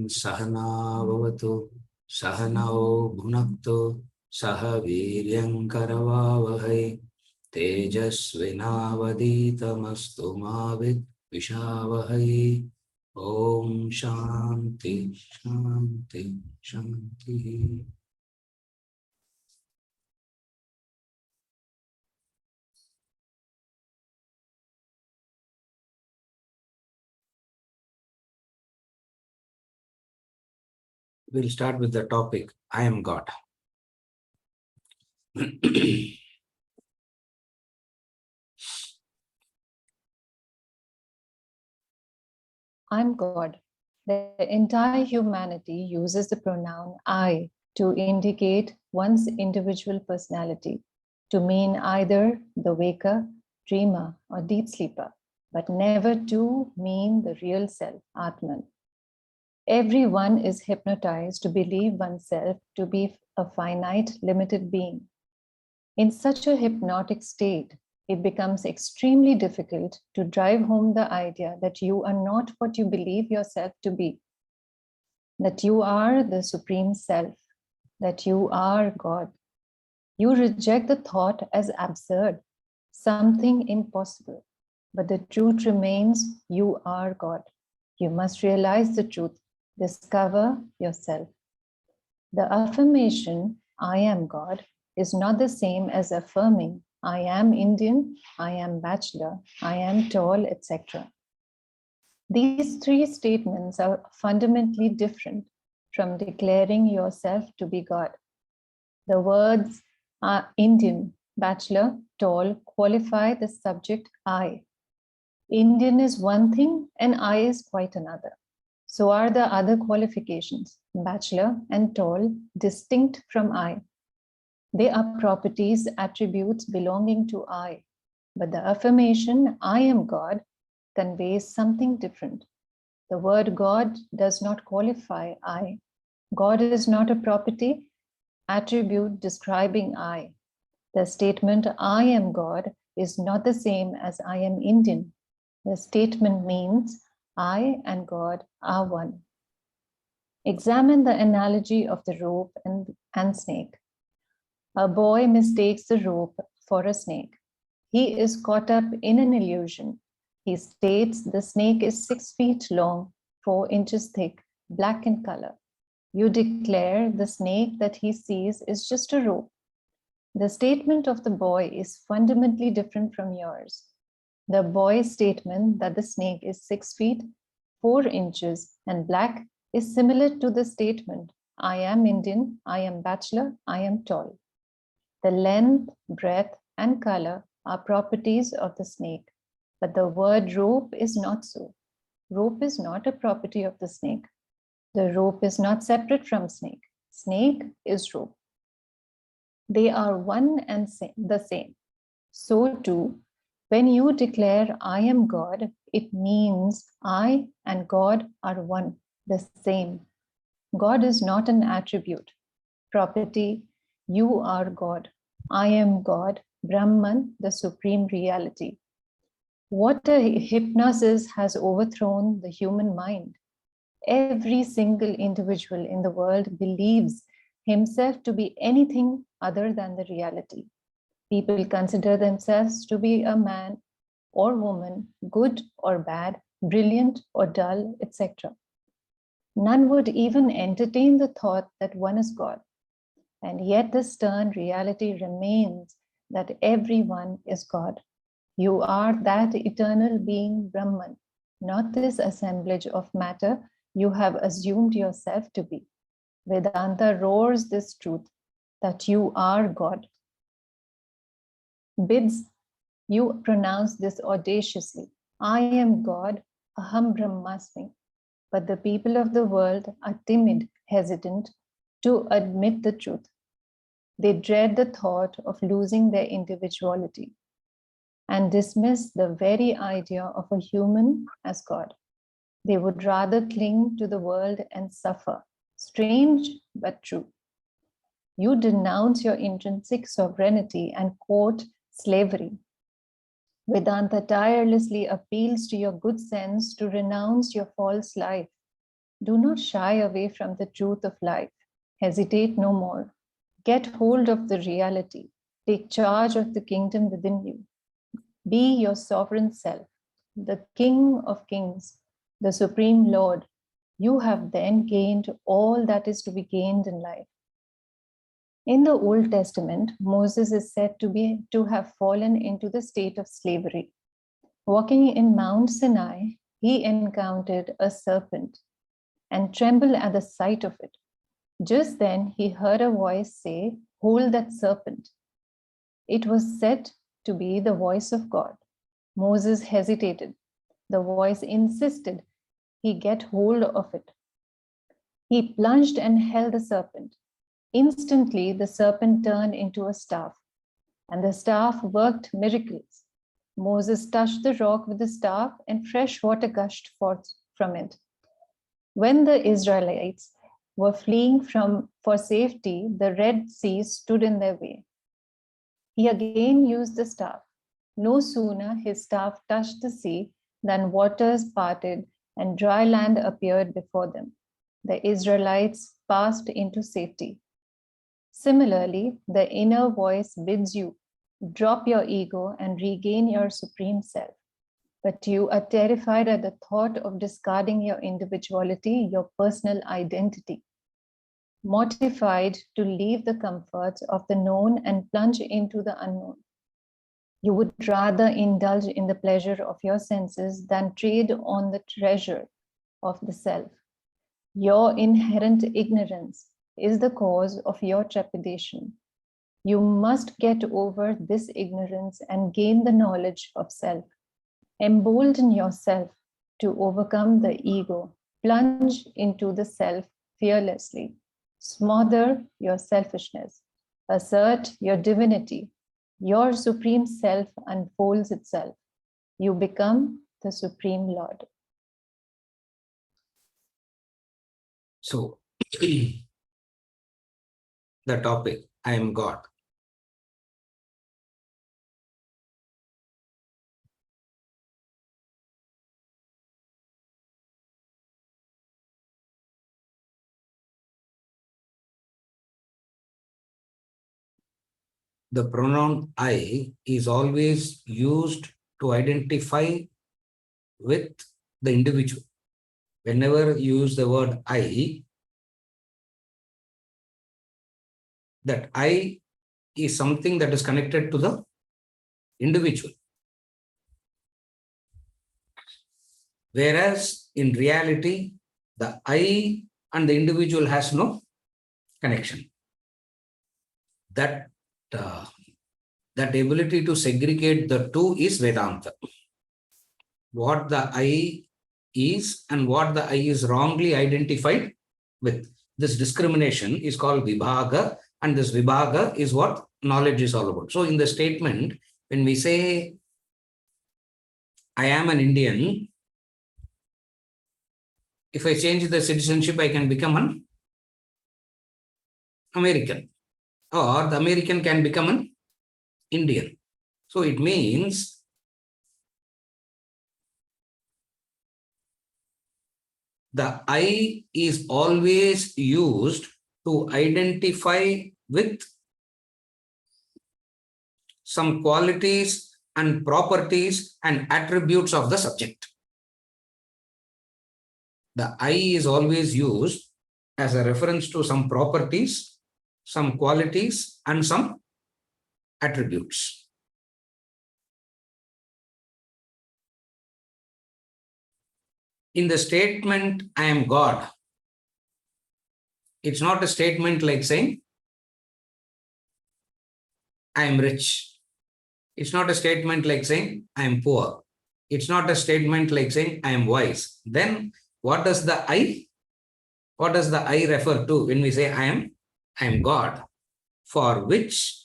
सहना भवतु सहनौ भुनक्तु सह वीर्यङ्करवावहै तेजस्विनावधीतमस्तु मा विद्विषावहै। ओम शांति शांति शांति। We'll start with the topic, I am God. I'm God. The entire humanity uses the pronoun I to indicate one's individual personality, to mean either the waker, dreamer, or deep sleeper, but never to mean the real self, Atman. Everyone is hypnotized to believe oneself to be a finite, limited being. In such a hypnotic state, it becomes extremely difficult to drive home the idea that you are not what you believe yourself to be, that you are the Supreme Self, that you are God. You reject the thought as absurd, something impossible, but the truth remains, you are God. You must realize the truth, discover yourself. The affirmation, I am God, is not the same as affirming, I am Indian, I am bachelor, I am tall, etc. These three statements are fundamentally different from declaring yourself to be God. The words Indian, bachelor, tall qualify the subject I. Indian is one thing and I is quite another. So are the other qualifications, bachelor and tall, distinct from I. They are properties, attributes belonging to I. But the affirmation, I am God, conveys something different. The word God does not qualify I. God is not a property, attribute describing I. The statement, I am God, is not the same as I am Indian. The statement means, I and God are one. Examine the analogy of the rope and snake. A boy mistakes the rope for a snake. He is caught up in an illusion. He states the snake is 6 feet long, 4 inches thick, black in color. You declare the snake that he sees is just a rope. The statement of the boy is fundamentally different from yours. The boy's statement that the snake is 6 feet, 4 inches, and black is similar to the statement, I am Indian, I am bachelor, I am tall. The length, breadth, and color are properties of the snake, but the word rope is not so. Rope is not a property of the snake. The rope is not separate from snake. Snake is rope. They are one and the same. So too, when you declare I am God, it means I and God are one, the same. God is not an attribute, property. You are God. I am God, Brahman, the supreme reality. What a hypnosis has overthrown the human mind. Every single individual in the world believes himself to be anything other than the reality. People consider themselves to be a man or woman, good or bad, brilliant or dull, etc. None would even entertain the thought that one is God. And yet the stern reality remains that everyone is God. You are that eternal being, Brahman, not this assemblage of matter you have assumed yourself to be. Vedanta roars this truth, that you are God. Bids you pronounce this audaciously. I am God, Aham Brahmasmi. But the people of the world are timid, hesitant to admit the truth. They dread the thought of losing their individuality and dismiss the very idea of a human as God. They would rather cling to the world and suffer. Strange but true. You denounce your intrinsic sovereignty and quote slavery. Vedanta tirelessly appeals to your good sense to renounce your false life. Do not shy away from the truth of life. Hesitate no more. Get hold of the reality. Take charge of the kingdom within you. Be your sovereign self, the King of Kings, the Supreme Lord. You have then gained all that is to be gained in life. In the Old Testament, Moses is said to have fallen into the state of slavery. Walking in Mount Sinai, he encountered a serpent and trembled at the sight of it. Just then he heard a voice say, "Hold that serpent." It was said to be the voice of God. Moses hesitated. The voice insisted he get hold of it. He plunged and held the serpent. Instantly, the serpent turned into a staff, and the staff worked miracles. Moses touched the rock with the staff, and fresh water gushed forth from it. When the Israelites were fleeing for safety, the Red Sea stood in their way. He again used the staff. No sooner his staff touched the sea than waters parted and dry land appeared before them. The Israelites passed into safety. Similarly, the inner voice bids you drop your ego and regain your supreme self. But you are terrified at the thought of discarding your individuality, your personal identity. Mortified to leave the comforts of the known and plunge into the unknown. You would rather indulge in the pleasure of your senses than trade on the treasure of the self. Your inherent ignorance is the cause of your trepidation. You must get over this ignorance and gain the knowledge of self. Embolden yourself to overcome the ego. Plunge into the self fearlessly. Smother your selfishness. Assert your divinity. Your supreme self unfolds itself. You become the Supreme Lord. So, the topic, I am God. The pronoun I is always used to identify with the individual. Whenever you use the word I, that I is something that is connected to the individual. Whereas in reality, the I and the individual has no connection. That ability to segregate the two is Vedanta. What the I is and what the I is wrongly identified with. This discrimination is called Vibhaga, and this Vibhaga is what knowledge is all about. So in the statement, when we say, I am an Indian, if I change the citizenship, I can become an American, or the American can become an Indian. So it means the I is always used to identify with some qualities and properties and attributes of the subject. The I is always used as a reference to some properties, some qualities, and some attributes. In the statement, I am God, it's not a statement like saying, I am rich. It's not a statement like saying, I am poor. It's not a statement like saying, I am wise. Then what does the I refer to when we say I am God? For which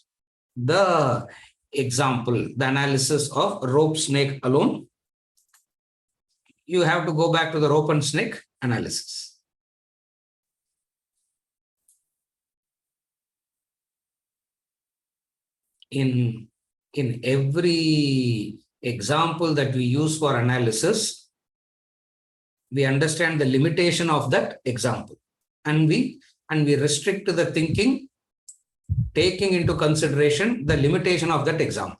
the example, the analysis of rope, snake alone, you have to go back to the rope and snake analysis. In every example that we use for analysis, we understand the limitation of that example, and we restrict the thinking, taking into consideration the limitation of that example.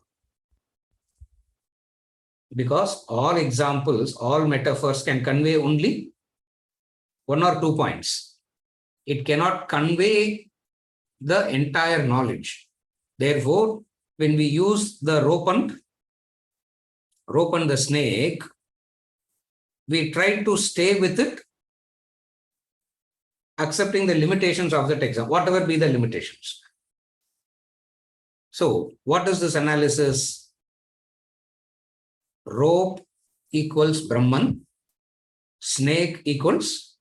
Because all examples, all metaphors can convey only 1 or 2 points. It cannot convey the entire knowledge. Therefore, when we use the rope and the snake, we try to stay with it, accepting the limitations of that example, whatever be the limitations. So, what is this analysis? Rope equals Brahman, snake equals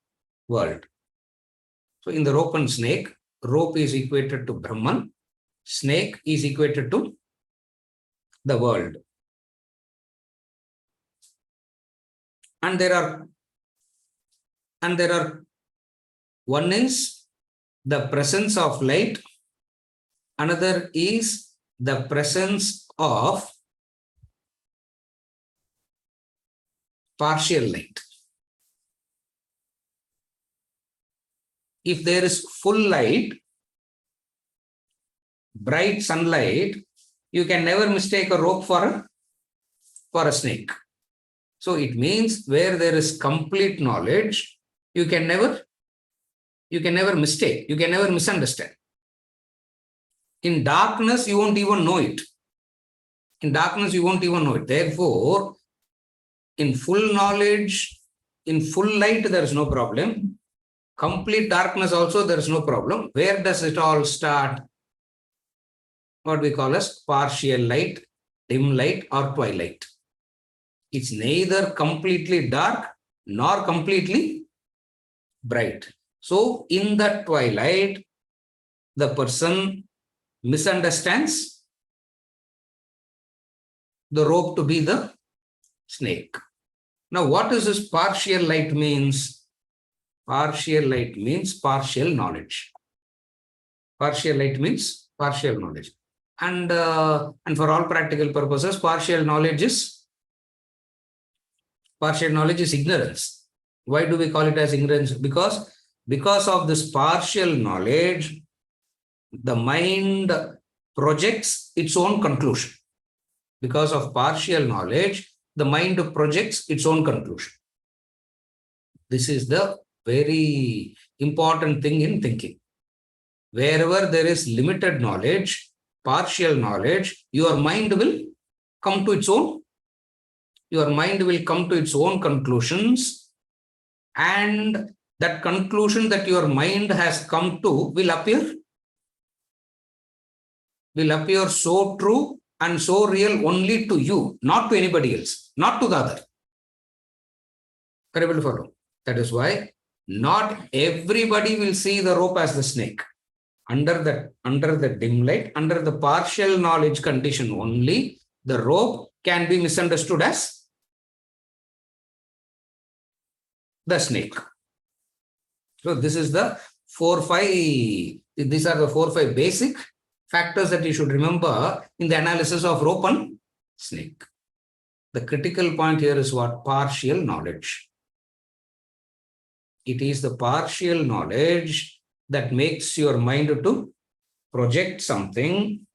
world. So, in the rope and snake, rope is equated to Brahman, snake is equated to the world. And there are one is the presence of light, another is the presence of partial light. If there is full light, bright sunlight, you can never mistake a rope for a snake. So it means where there is complete knowledge, you can never mistake, you can never misunderstand. In darkness, you won't even know it. In darkness, you won't even know it. Therefore, in full knowledge, in full light, there is no problem. Complete darkness also, there is no problem. Where does it all start? What we call as partial light, dim light, or twilight. It's neither completely dark nor completely bright. So, in the twilight, the person misunderstands the rope to be the snake. Now, what does this partial light means? Partial light means partial knowledge. Partial light means partial knowledge. And for all practical purposes, partial knowledge is ignorance. Why do we call it as ignorance? Because of this partial knowledge, the mind projects its own conclusion. Because of partial knowledge, the mind projects its own conclusion. This is the very important thing in thinking. Wherever there is limited knowledge, partial knowledge, your mind will come to its own conclusions, and that conclusion that your mind has come to will appear so true and so real only to you, not to anybody else, not to the other. Are you able to follow? That is why not everybody will see the rope as the snake. Under the dim light, under the partial knowledge condition only, the rope can be misunderstood as the snake. So this is the 4-5. These are the 4-5 basic factors that you should remember in the analysis of rope and snake. The critical point here is what? Partial knowledge. It is the partial knowledge that makes your mind to project something,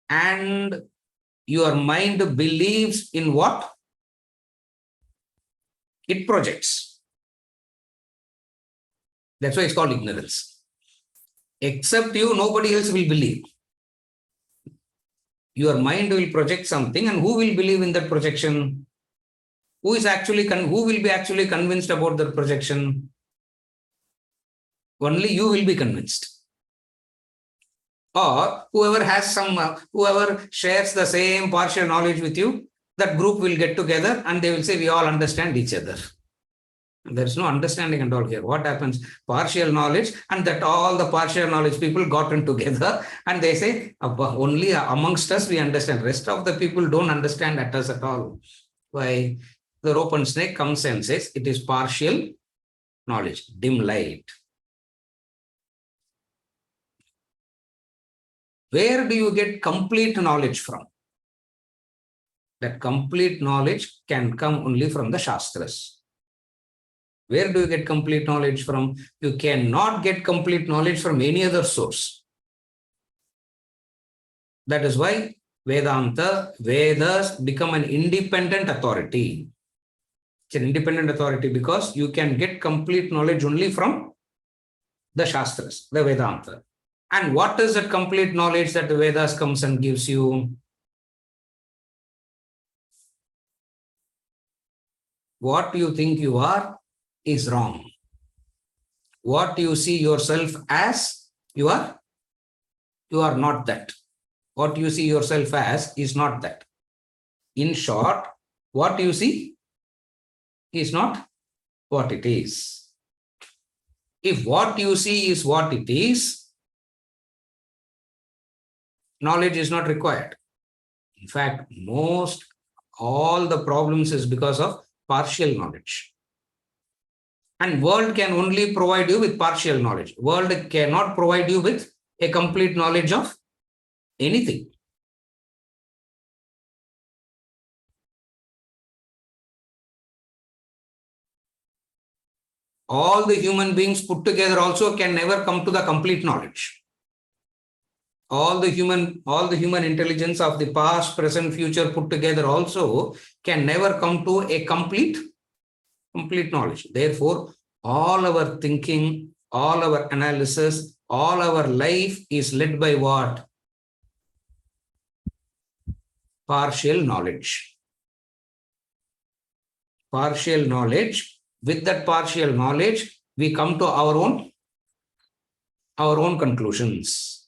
and your mind believes in what it projects. That's why it's called ignorance. Except you, nobody else will believe. Your mind will project something, and who will believe in that projection? Who will be actually convinced about that projection? Only you will be convinced. Or whoever shares the same partial knowledge with you, that group will get together and they will say, we all understand each other. There is no understanding at all here. What happens? Partial knowledge, and that all the partial knowledge people gotten together and they say, only amongst us we understand. Rest of the people don't understand at us at all. Why? The rope and snake comes and says it is partial knowledge, dim light. Where do you get complete knowledge from? That complete knowledge can come only from the Shastras. Where do you get complete knowledge from? You cannot get complete knowledge from any other source. That is why Vedanta, Vedas become an independent authority. It's an independent authority because you can get complete knowledge only from the Shastras, the Vedanta. And what is that complete knowledge that the Vedas comes and gives you? What you think you are is wrong. What you see yourself as, you are not that. What you see yourself as is not that. In short, what you see is not what it is. If what you see is what it is, knowledge is not required. In fact, all the problems is because of partial knowledge. And world can only provide you with partial knowledge. World cannot provide you with a complete knowledge of anything. All the human beings put together also can never come to the complete knowledge. All the human intelligence of the past, present, future put together also can never come to a complete knowledge. Therefore, all our thinking, all our analysis, all our life is led by what? Partial knowledge. Partial knowledge. With that partial knowledge, we come to our own conclusions.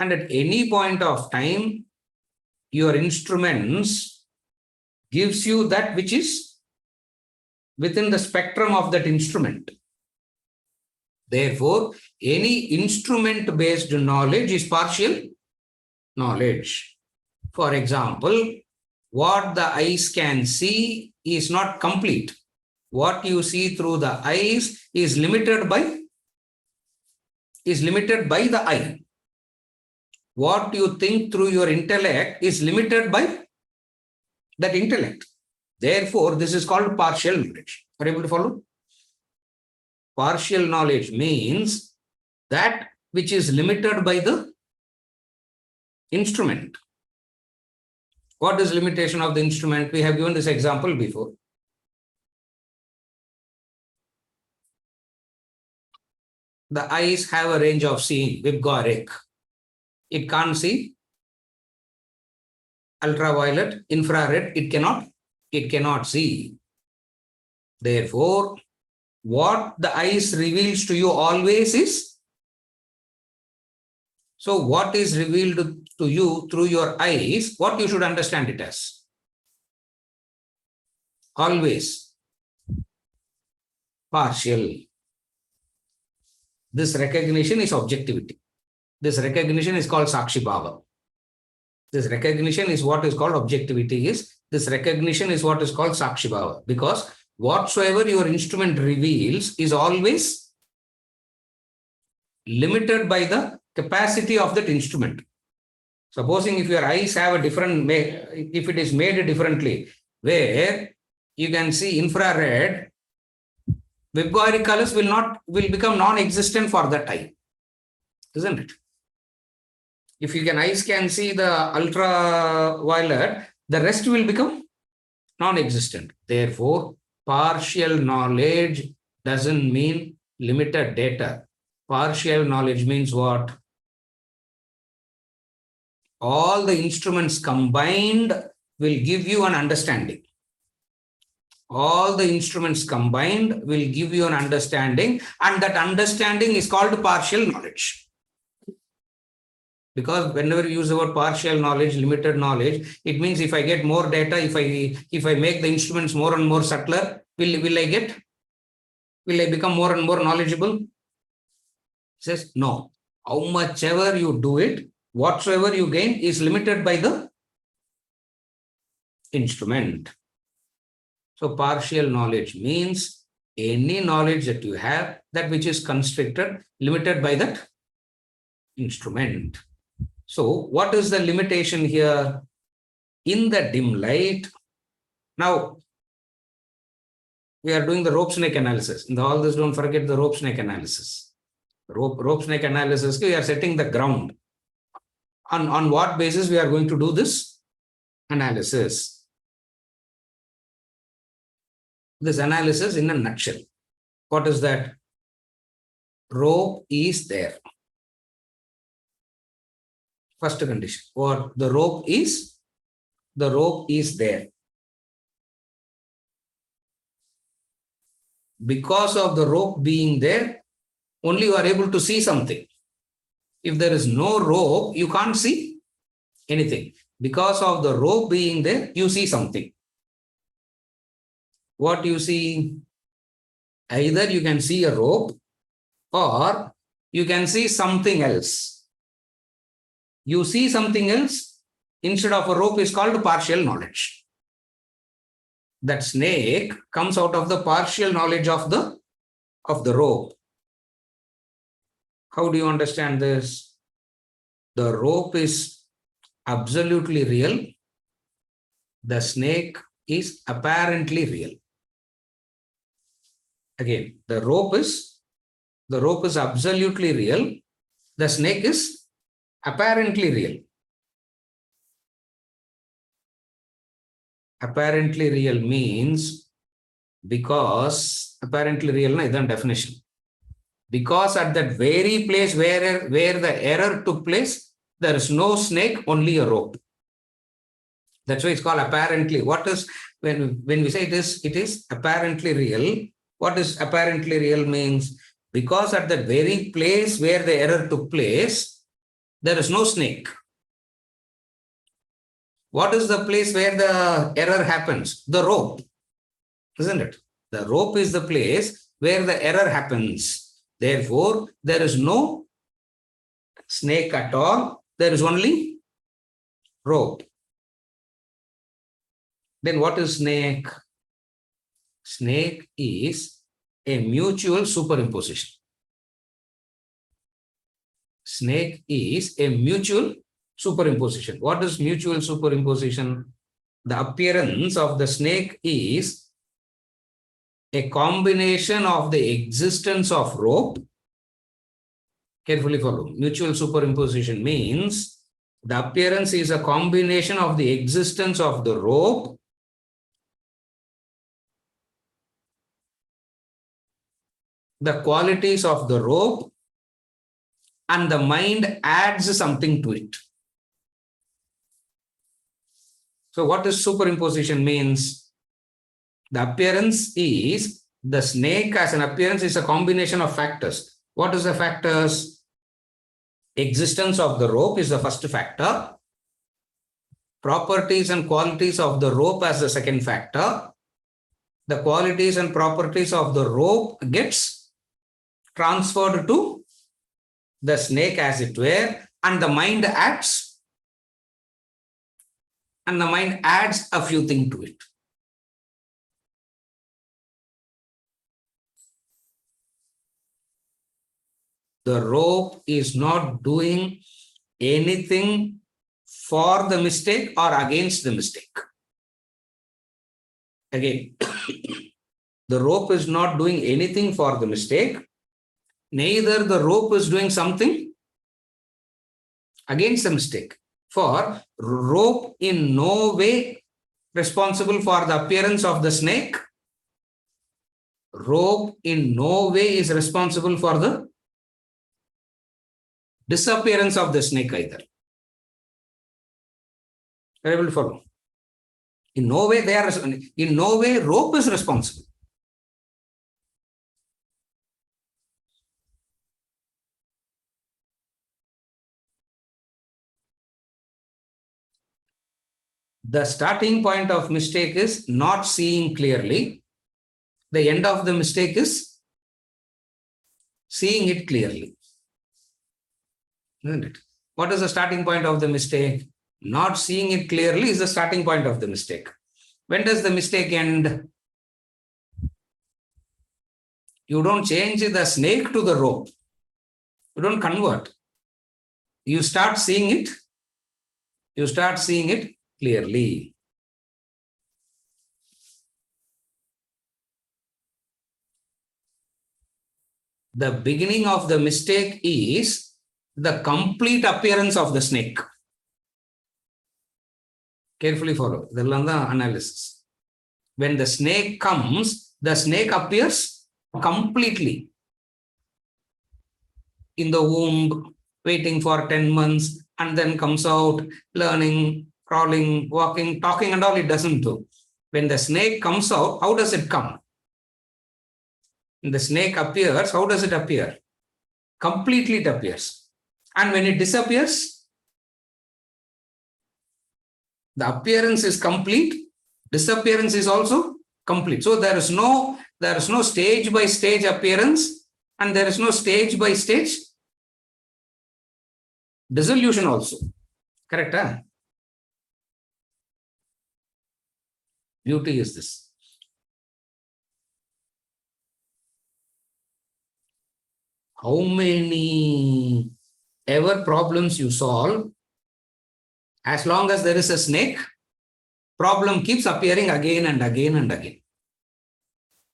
And at any point of time, your instruments gives you that which is within the spectrum of that instrument. Therefore, any instrument-based knowledge is partial knowledge. For example, what the eyes can see is not complete. What you see through the eyes is limited by the eye. What you think through your intellect is limited by that intellect. Therefore, this is called partial knowledge. Are you able to follow? Partial knowledge means that which is limited by the instrument. What is limitation of the instrument? We have given this example before. The eyes have a range of seeing, Vibgoric. It can't see ultraviolet, infrared, it cannot see. Therefore, what the eyes reveals to you always is, so what is revealed to you through your eyes, what you should understand it as? Always partial. This recognition is objectivity. This recognition is called Sakshi Bhava. This recognition is what is called objectivity. This recognition is what is called Sakshi Bhava. Because whatsoever your instrument reveals is always limited by the capacity of that instrument. Supposing if your eyes have a different, if it is made differently, where you can see infrared, Vibgoric colors will become non-existent for that eye, isn't it? If eyes can see the ultraviolet, the rest will become non-existent. Therefore, partial knowledge doesn't mean limited data. Partial knowledge means what? All the instruments combined will give you an understanding. All the instruments combined will give you an understanding, and that understanding is called partial knowledge. Because whenever you use the word partial knowledge, limited knowledge, it means if I get more data, if I make the instruments more and more subtler, will I become more and more knowledgeable? It says no. How much ever you do it, whatsoever you gain is limited by the instrument. So partial knowledge means any knowledge that you have, that which is constricted, limited by that instrument. So what is the limitation here? In the dim light, now we are doing the rope snake analysis. In all this, don't forget the rope snake analysis. Rope snake analysis, we are setting the ground. On what basis we are going to do this analysis? This analysis in a nutshell. What is that? Rope is there. First condition. What? The rope is there. Because of the rope being there, only you are able to see something. If there is no rope, you can't see anything. Because of the rope being there, you see something. What you see? Either you can see a rope or you can see something else. You see something else instead of a rope is called partial knowledge. That snake comes out of the partial knowledge of the rope. How do you understand this? The rope is absolutely real. The snake is apparently real. Again, the rope is absolutely real. The snake is apparently real. Apparently real means because apparently real is the definition. Because at that very place where the error took place, there is no snake, only a rope. That's why it's called apparently. What is when we say it is apparently real? What is apparently real means? Because at that very place where the error took place, there is no snake. What is the place where the error happens? The rope, isn't it? The rope is the place where the error happens. Therefore, there is no snake at all. There is only rope. Then what is snake? Snake is a mutual superimposition. Snake is a mutual superimposition. What is mutual superimposition? The appearance of the snake is a combination of the existence of rope. Carefully follow. Mutual superimposition means the appearance is a combination of the existence of the rope the qualities of the rope, and the mind adds something to it. So what is superimposition means? The appearance is, the snake as an appearance is a combination of factors. What is the factors? Existence of the rope is the first factor. Properties and qualities of the rope as the second factor. The qualities and properties of the rope gets transferred to the snake as it were, and the mind adds a few things to it. The rope is not doing anything for the mistake or against the mistake. Again, the rope is not doing anything for the mistake. Neither the rope is doing something against the mistake. For rope in no way responsible for the appearance of the snake. Rope in no way is responsible for the disappearance of the snake either. Are you able to follow? In no way rope is responsible. The starting point of mistake is not seeing clearly. The end of the mistake is seeing it clearly. Isn't it? What is the starting point of the mistake? Not seeing it clearly is the starting point of the mistake. When does the mistake end? You don't change the snake to the rope. You don't convert. You start seeing it. You start seeing it clearly. The beginning of the mistake is the complete appearance of the snake. Carefully follow. The analysis. When the snake comes, the snake appears completely in the womb, waiting for 10 months, and then comes out, learning, crawling, walking, talking, and all. It doesn't do. When the snake comes out, how does it come? When the snake appears, how does it appear? Completely it appears. And when it disappears, the appearance is complete, disappearance is also complete. So there is no stage by stage appearance, and there is no stage by stage dissolution also. Correct? Huh? Beauty is this. How many ever problems you solve, as long as there is a snake, problem keeps appearing again and again and again.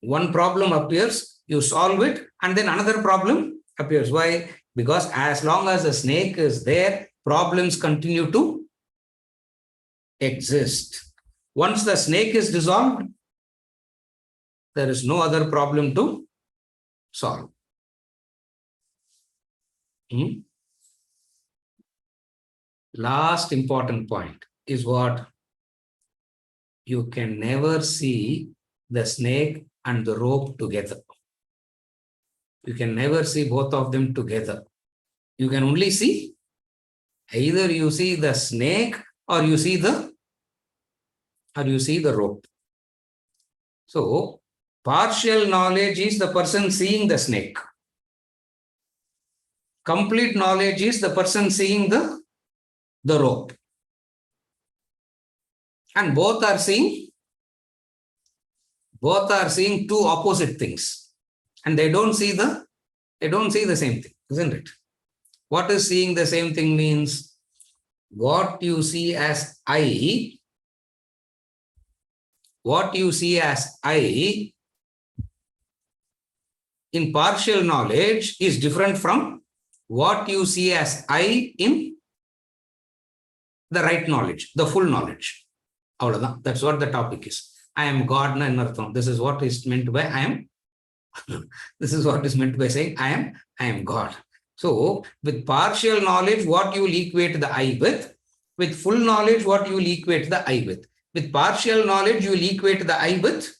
One problem appears, you solve it, and then another problem appears. Why? Because as long as the snake is there, problems continue to exist. Once the snake is dissolved, there is no other problem to solve. Last important point is what? You can never see the snake and the rope together. You can never see both of them together. You can only see, either you see the snake or you see the rope. So partial knowledge is the person seeing the snake. Complete knowledge is the person seeing the rope. And both are seeing two opposite things. And they don't see the same thing, isn't it? What is seeing the same thing means? What you see as I, in partial knowledge is different from what you see as I in the right knowledge, the full knowledge. That's what the topic is. I am God. This is what is meant by I am. This is what is meant by saying I am God. So with partial knowledge, what you will equate the I with. With full knowledge, what you will equate the I with. With partial knowledge, you will equate the I with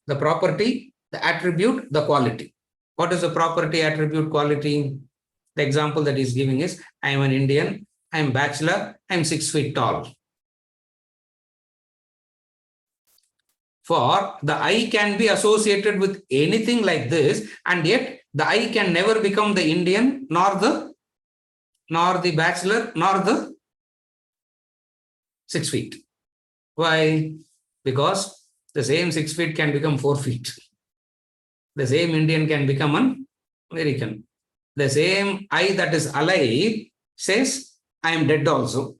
the property, the attribute, the quality. What is the property, attribute, quality? The example that he's giving is, I am an Indian, I am bachelor, I am 6 feet tall. For the I can be associated with anything like this, and yet the I can never become the Indian, nor the bachelor, nor the 6 feet. Why? Because the same 6 feet can become 4 feet. The same Indian can become an American. The same I that is alive says, I am dead also.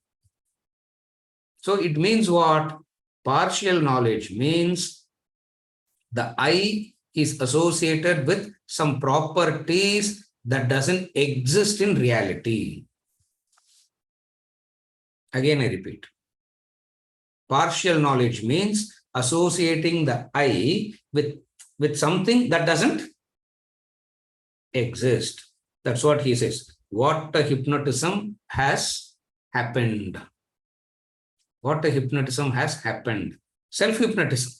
So it means what? Partial knowledge means the I is associated with some properties that doesn't exist in reality. Again, I repeat. Partial knowledge means associating the I with something that doesn't exist. That's what he says. What a hypnotism has happened. What a hypnotism has happened. Self-hypnotism.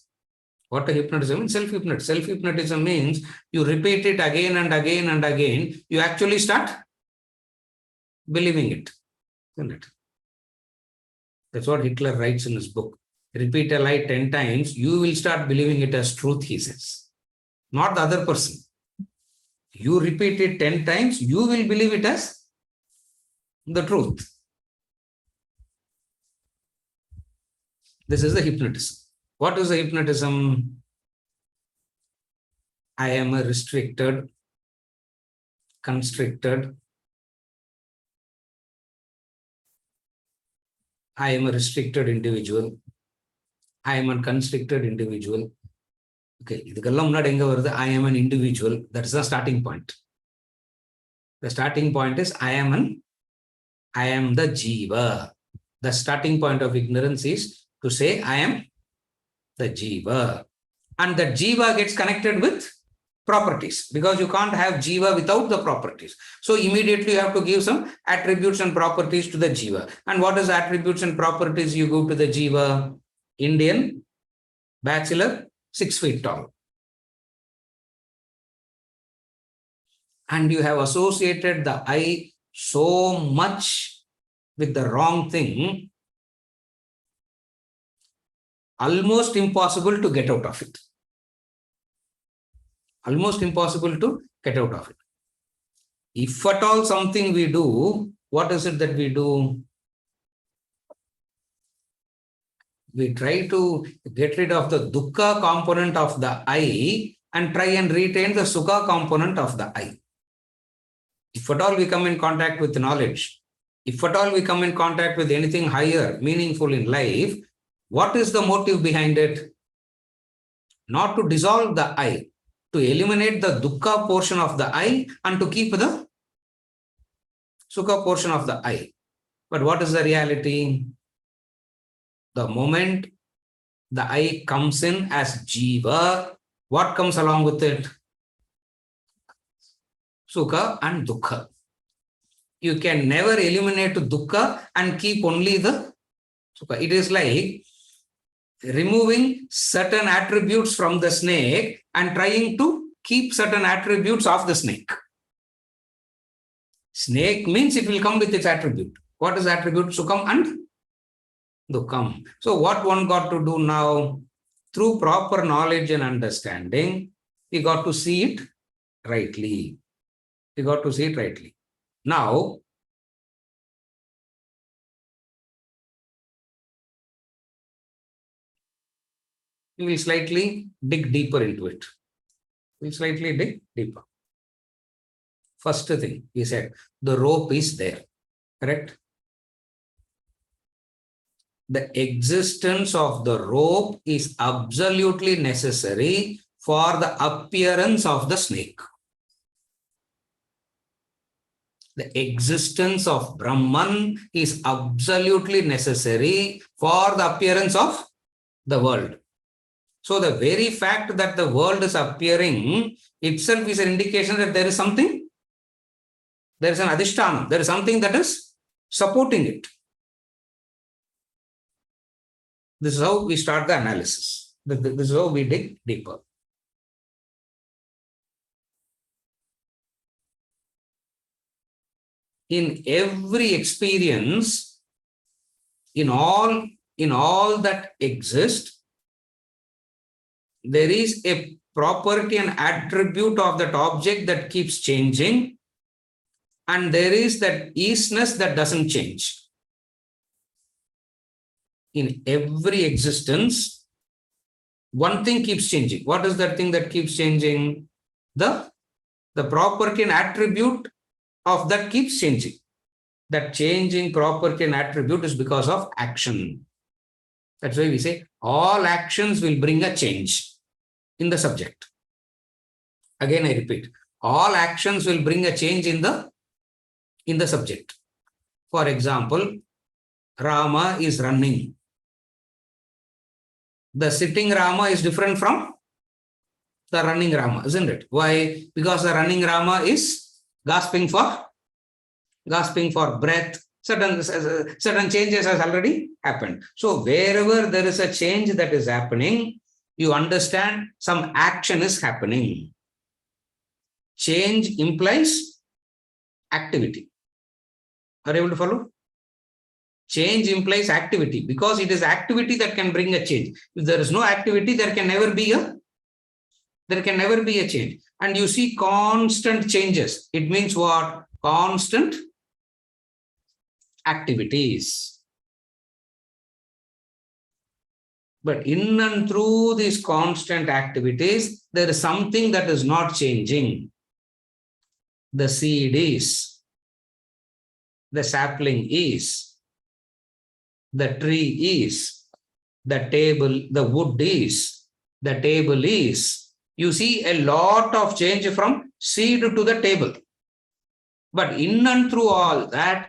What a hypnotism means? Self-hypnotism. Self-hypnotism means you repeat it again and again and again. You actually start believing it. Isn't it? That's what Hitler writes in his book. Repeat a lie 10 times, you will start believing it as truth, he says. Not the other person. You repeat it 10 times, you will believe it as the truth. This is the hypnotism. What is the hypnotism? I am a restricted, constricted. I am a restricted individual. I am a constricted individual. Okay, I am an individual. That's the starting point. The starting point is I am the Jiva. The starting point of ignorance is to say I am the Jiva. And the Jiva gets connected with properties, because you can't have Jiva without the properties. So immediately you have to give some attributes and properties to the Jiva. And what is attributes and properties you give to the Jiva? Indian, bachelor, 6 feet tall. And you have associated the I so much with the wrong thing, almost impossible to get out of it. Almost impossible to get out of it. If at all something we do, what is it that we do? We try to get rid of the dukkha component of the I and try and retain the sukha component of the I. If at all we come in contact with knowledge, if at all we come in contact with anything higher, meaningful in life, what is the motive behind it? Not to dissolve the I, to eliminate the dukkha portion of the I and to keep the sukha portion of the I. But what is the reality? The moment the I comes in as Jiva, what comes along with it? Sukha and dukkha. You can never eliminate dukkha and keep only the sukha. It is like removing certain attributes from the snake and trying to keep certain attributes of the snake. Snake means it will come with its attribute. What is attribute? Sukham and dukkham. So what one got to do now? Through proper knowledge and understanding, we got to see it rightly. We got to see it rightly. Now, we will slightly dig deeper into it. We will slightly dig deeper. First thing, he said, the rope is there, correct? The existence of the rope is absolutely necessary for the appearance of the snake. The existence of Brahman is absolutely necessary for the appearance of the world. So the very fact that the world is appearing itself is an indication that there is something, there is an adhisthana, there is something that is supporting it. This is how we start the analysis. This is how we dig deeper. In every experience, in all that exists, there is a property and attribute of that object that keeps changing, and there is that isness that doesn't change. In every existence, one thing keeps changing. What is that thing that keeps changing? The property and attribute of that keeps changing. That changing property and attribute is because of action. That's why we say all actions will bring a change in the subject. Again, I repeat, all actions will bring a change in the subject. For example, Rama is running. The sitting Rama is different from the running Rama, isn't it? Why? Because the running Rama is gasping for breath. Certain changes has already happened. So wherever there is a change that is happening, you understand some action is happening. Change implies activity. Are you able to follow? Change implies activity, because it is activity that can bring a change. If there is no activity, there can never be a change. And you see constant changes. It means what? Constant activities. But in and through these constant activities, there is something that is not changing. The seed is, the sapling is, the tree is, the table, the wood is, the table is. You see a lot of change from seed to the table. But in and through all that,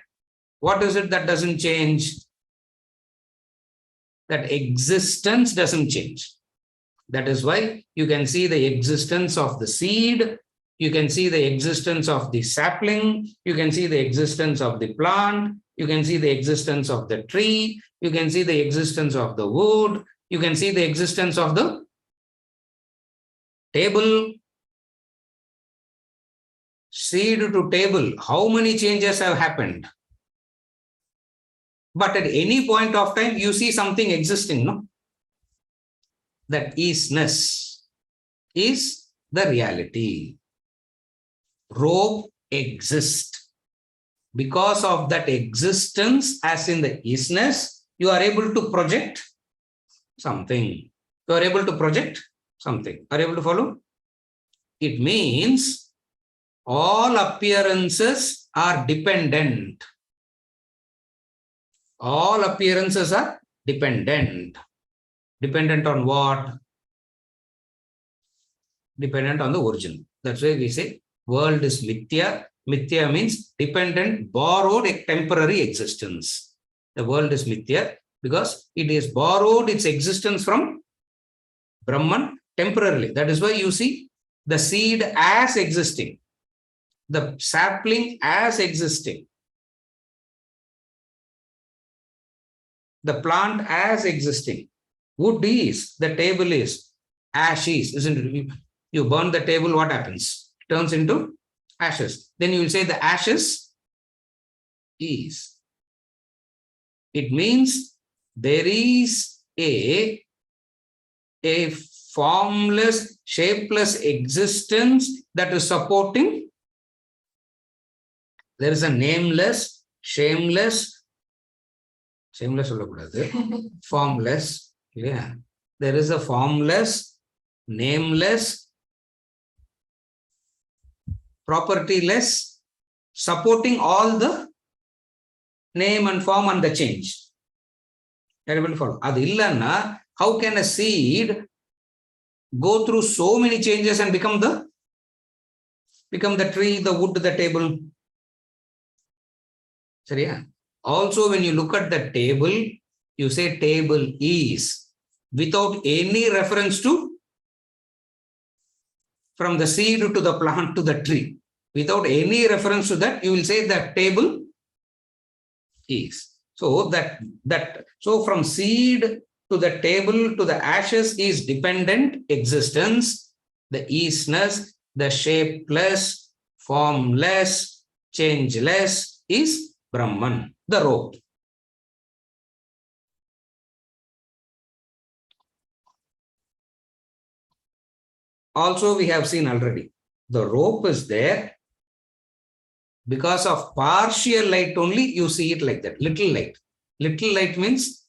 what is it that doesn't change? That existence doesn't change. That is why you can see the existence of the seed, you can see the existence of the sapling, you can see the existence of the plant, you can see the existence of the tree, you can see the existence of the wood, you can see the existence of the table. Seed to table, how many changes have happened? But at any point of time, you see something existing, no? That isness is the reality. Rope exists. Because of that existence, as in the isness, you are able to project something. You are able to project something. Are you able to follow? It means all appearances are dependent. All appearances are dependent. Dependent on what? Dependent on the origin. That's why we say world is mithya. Mithya means dependent, borrowed, a temporary existence. The world is mithya because it is borrowed its existence from Brahman temporarily. That is why you see the seed as existing, the sapling as existing, the plant as existing. Wood is, the table is, ash is, isn't it? You burn the table, what happens? It turns into ashes. Then you will say the ashes is. It means there is a formless, shapeless existence that is supporting. There is a nameless, shameless, formless. Yeah. There is a formless, nameless, propertyless, supporting all the name and form and the change. Able to follow. How can a seed go through so many changes and become the tree, the wood, the table? Sorry. Also, when you look at the table, you say table is without any reference to from the seed to the plant to the tree. Without any reference to that, you will say that table is. So so from seed to the table to the ashes is dependent existence, the isness, the shapeless, formless, changeless is Brahman, the rope. Also, we have seen already, the rope is there. Because of partial light only, you see it like that, little light. Little light means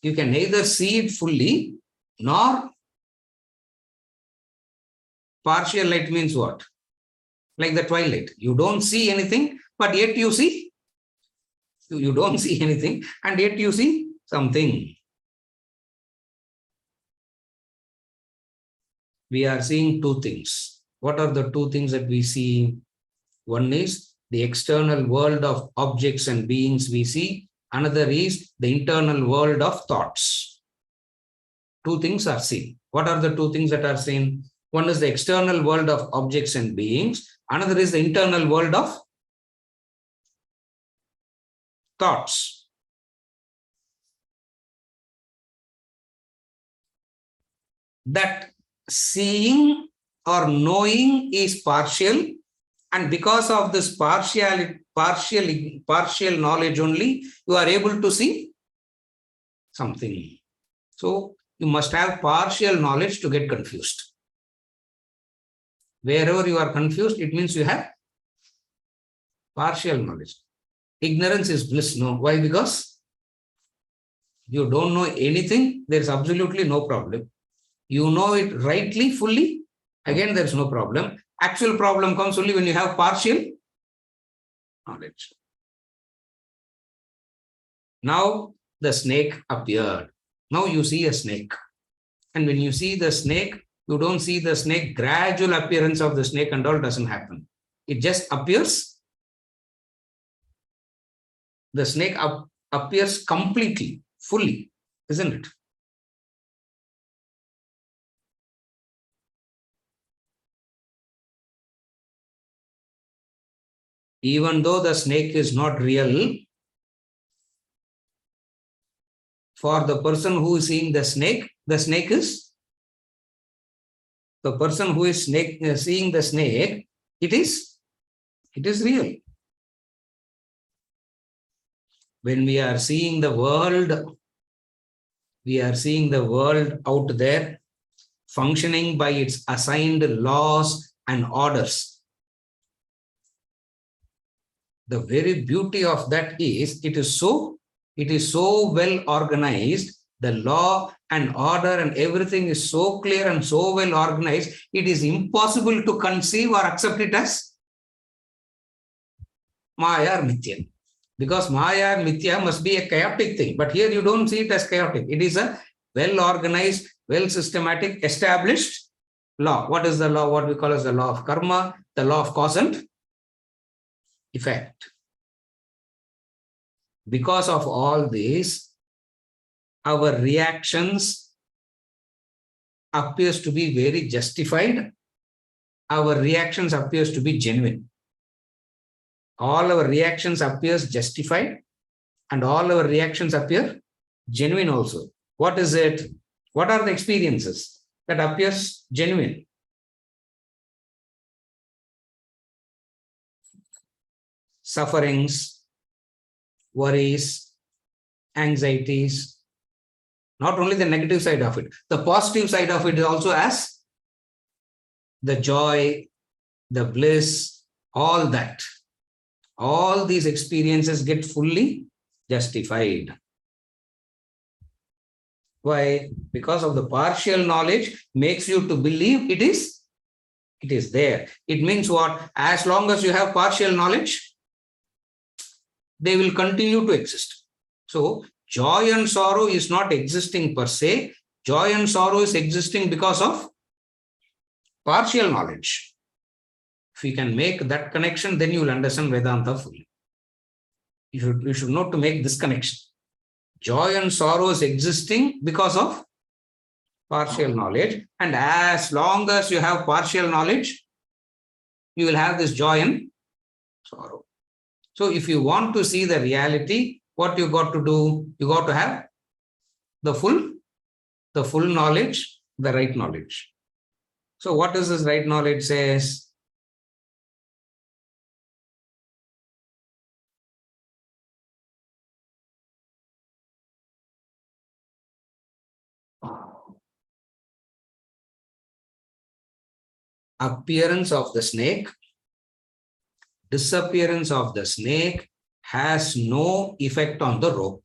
you can neither see it fully, nor partial light means what? Like the twilight. You don't see anything, but yet you see. You don't see anything, and yet you see something. We are seeing two things. What are the two things that we see? One is the external world of objects and beings we see. Another is the internal world of thoughts. Two things are seen. What are the two things that are seen? One is the external world of objects and beings. Another is the internal world of thoughts. That seeing or knowing is partial, and because of this partial knowledge only, you are able to see something. So you must have partial knowledge to get confused. Wherever you are confused, it means you have partial knowledge. Ignorance is bliss. No. Why? Because you don't know anything. There is absolutely no problem. You know it rightly, fully. Again, there is no problem. Actual problem comes only when you have partial knowledge. Now the snake appeared. Now you see a snake. And when you see the snake, you don't see the snake, gradual appearance of the snake and all doesn't happen. It just appears. The snake appears completely, fully, isn't it? Even though the snake is not real, for the person who is seeing the snake is, the person who is seeing the snake, it is real. When we are seeing the world, out there functioning by its assigned laws and orders. The very beauty of that is it is so well organized. The law and order and everything is so clear and so well organized, it is impossible to conceive or accept it as Maya or Mithya. Because Maya and Mithya must be a chaotic thing. But here you don't see it as chaotic. It is a well organized, well systematic, established law. What is the law? What we call as the law of karma, the law of cause and effect. Because of all this, our reactions appears to be very justified. Our reactions appears to be genuine. All our reactions appears justified and all our reactions appear genuine also. What is it? What are the experiences that appears genuine? Sufferings, worries, anxieties. Not only the negative side of it, the positive side of it is also as the joy, the bliss, all that. All these experiences get fully justified. Why? Because of the partial knowledge makes you to believe it is there. It means what? As long as you have partial knowledge, they will continue to exist. So joy and sorrow is not existing per se. Joy and sorrow is existing because of partial knowledge. If you can make that connection, then you will understand Vedanta fully. You should know to make this connection. Joy and sorrow is existing because of partial knowledge. And as long as you have partial knowledge, you will have this joy and sorrow. So if you want to see the reality, what you got to do? You got to have the full knowledge, the right knowledge. So what does this right knowledge says? Appearance of the snake, disappearance of the snake has no effect on the rope.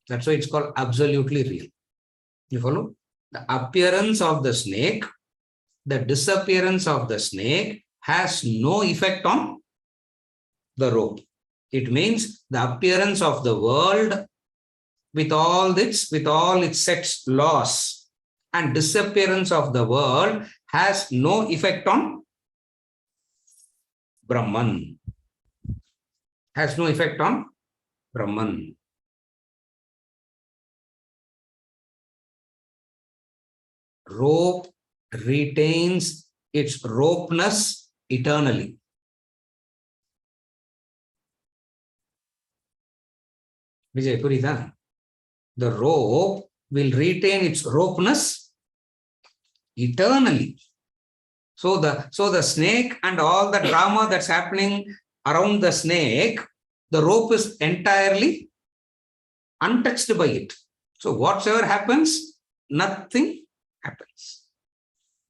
That's why it's called absolutely real. You follow? The appearance of the snake, the disappearance of the snake has no effect on the rope. It means the appearance of the world with all its sets, laws, and disappearance of the world has no effect on Brahman. Has no effect on Brahman. Rope retains its ropeness eternally. Vijay, purida? The rope will retain its ropeness eternally. So the snake and all the drama that's happening around the snake, the rope is entirely untouched by it. So whatsoever happens, nothing happens.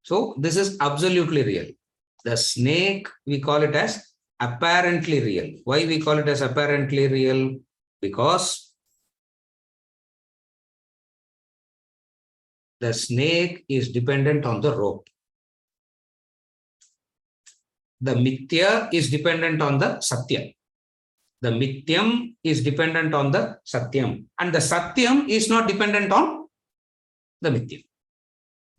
So this is absolutely real. The snake, we call it as apparently real. Why we call it as apparently real? Because the snake is dependent on the rope. The mithya is dependent on the satya. The mithyam is dependent on the satyam. And the satyam is not dependent on the mithya.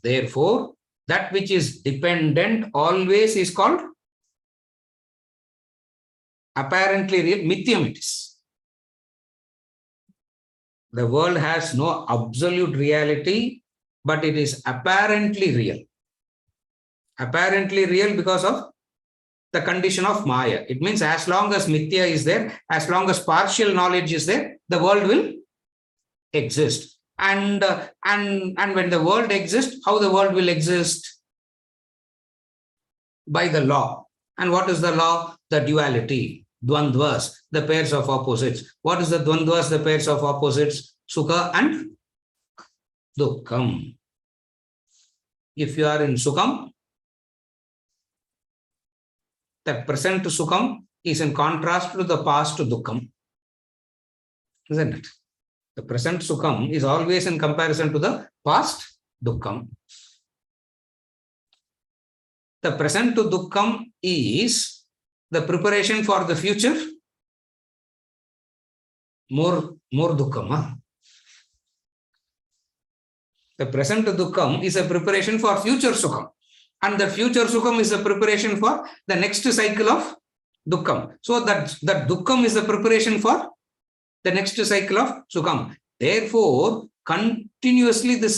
Therefore, that which is dependent always is called apparently real. Mithyam it is. The world has no absolute reality, but it is apparently real. Apparently real because of the condition of Maya. It means as long as Mithya is there, as long as partial knowledge is there, the world will exist. And when the world exists, how the world will exist? By the law. And what is the law? The duality, dvandvas, the pairs of opposites. What is the dvandvas, the pairs of opposites? Sukha and dukkham. If you are in sukham, the present sukham is in contrast to the past dukkham. Isn't it? The present sukham is always in comparison to the past dukkham. The present to dukkham is the preparation for the future. More dukkham. Huh? The present dukkham is a preparation for future sukham. And the future sukham is a preparation for the next cycle of dukkham. So that dukkham is a preparation for the next cycle of sukham. Therefore, continuously this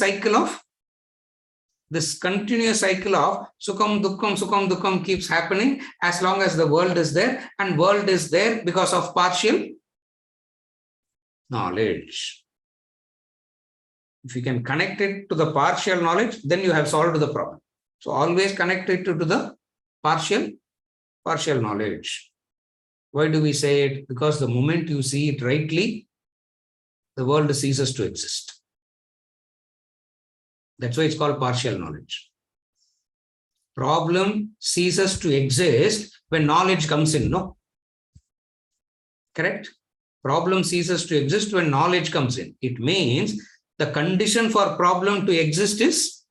continuous cycle of sukham, dukkham keeps happening as long as the world is there, and world is there because of partial knowledge. If you can connect it to the partial knowledge, then you have solved the problem. So always connect it to the partial knowledge. Why do we say it? Because the moment you see it rightly, the world ceases to exist. That's why it's called partial knowledge. Problem ceases to exist when knowledge comes in, no? Correct? Problem ceases to exist when knowledge comes in. It means the condition for problem to exist is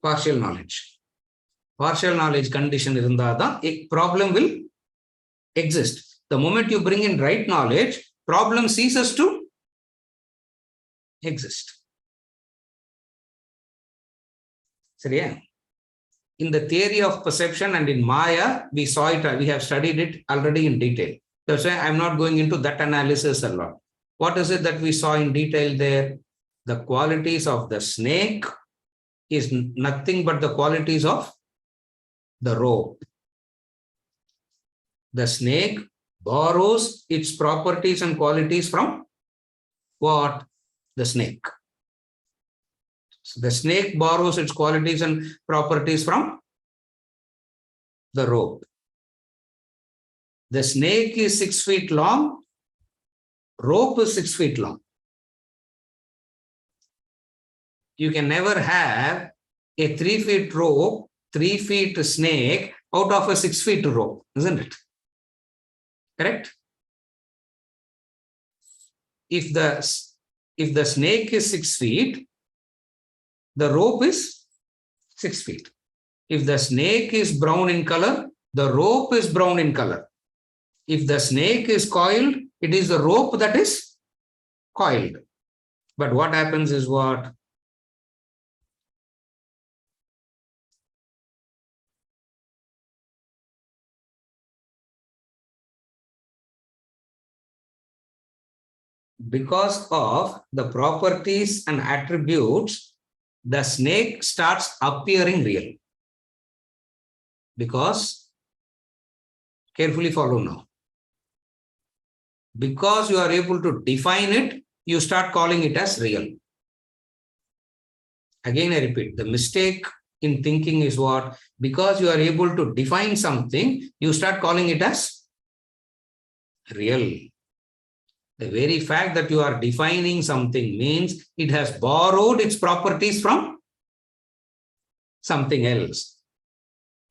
partial knowledge. Partial knowledge condition irundha a problem will exist. The moment you bring in right knowledge, problem ceases to exist. In the theory of perception and in Maya, we saw it, we have studied it already in detail. That's why I'm not going into that analysis a lot. What is it that we saw in detail there? The qualities of the snake is nothing but the qualities of the rope. The snake borrows its properties and qualities from what? The snake. So the snake borrows its qualities and properties from the rope. The snake is 6 feet long, rope is 6 feet long. You can never have a 3 feet rope, 3 feet snake out of a 6 feet rope, isn't it? Correct? If the snake is 6 feet, the rope is 6 feet. If the snake is brown in color, the rope is brown in color. If the snake is coiled, it is the rope that is coiled. But what happens is what? Because of the properties and attributes, the snake starts appearing real. Because, carefully follow now. Because you are able to define it, you start calling it as real. Again, I repeat, the mistake in thinking is what? Because you are able to define something, you start calling it as real. The very fact that you are defining something means it has borrowed its properties from something else.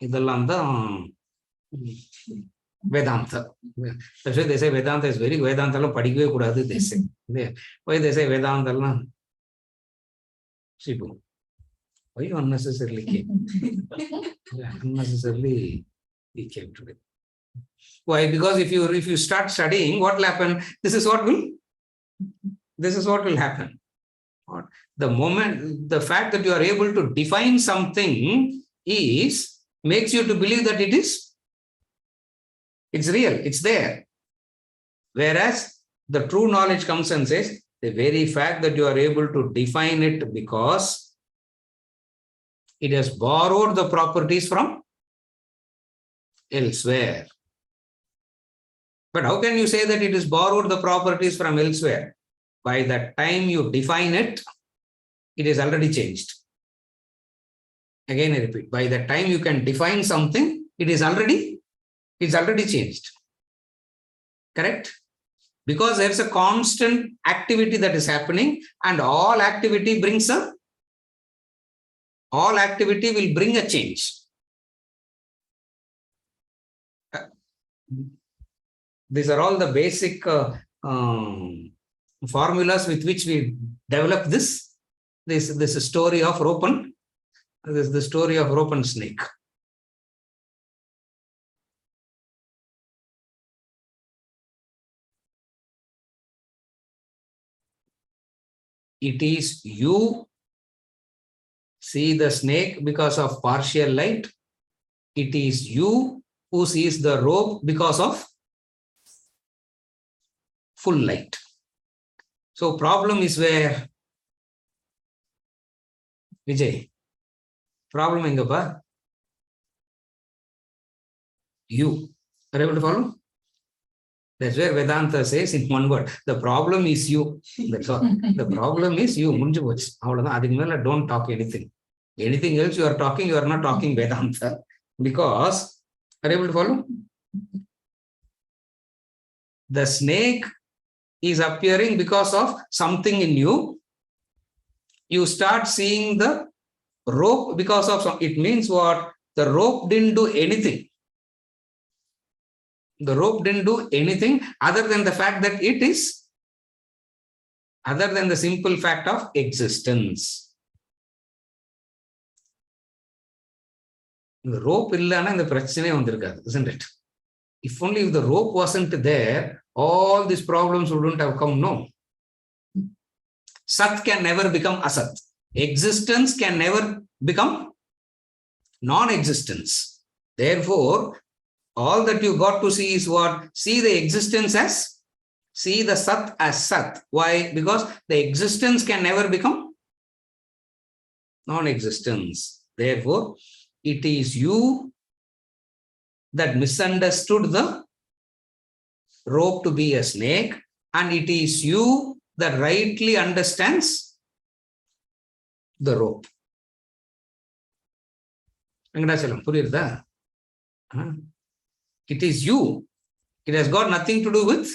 Vedanta. That's why they say Vedanta is very Vedanta. They say. Why they say Vedanta? Why you unnecessarily came? Unnecessarily we came today. Why? Because if you start studying, what will happen? This is what will happen. The fact that you are able to define something makes you to believe that it's real, it's there. Whereas the true knowledge comes and says, the very fact that you are able to define it because it has borrowed the properties from elsewhere. But how can you say that it is borrowed the properties from elsewhere? By the time you define it, it is already changed. Again, I repeat, by the time you can define something, it's already changed. Correct? Because there's a constant activity that is happening, and all activity will bring a change. These are all the basic formulas with which we develop this story of rope and the story of rope and snake. It is you see the snake because of partial light. It is you who sees the rope because of full light. So problem is where? Vijay. Problem engappa? You. Are you able to follow? That's where Vedanta says in one word, the problem is you. That's all. The problem is you. Don't talk anything. Anything else you are talking, you are not talking Vedanta. Because, are you able to follow? The snake is appearing because of something in you. You start seeing the rope because of some. It means what? The rope didn't do anything. The rope didn't do anything other than the fact that it is, other than the simple fact of existence. The rope illana the prachane vandirukadu, isn't it? If only if the rope wasn't there, all these problems wouldn't have come. No. Sat can never become asat. Existence can never become non-existence. Therefore, all that you got to see is what? See the existence as, see the sat as sat. Why? Because the existence can never become non-existence. Therefore, it is you that misunderstood the rope to be a snake, and it is you that rightly understands the rope. Venkatachalam, puriyirudha? It is you. It has got nothing to do with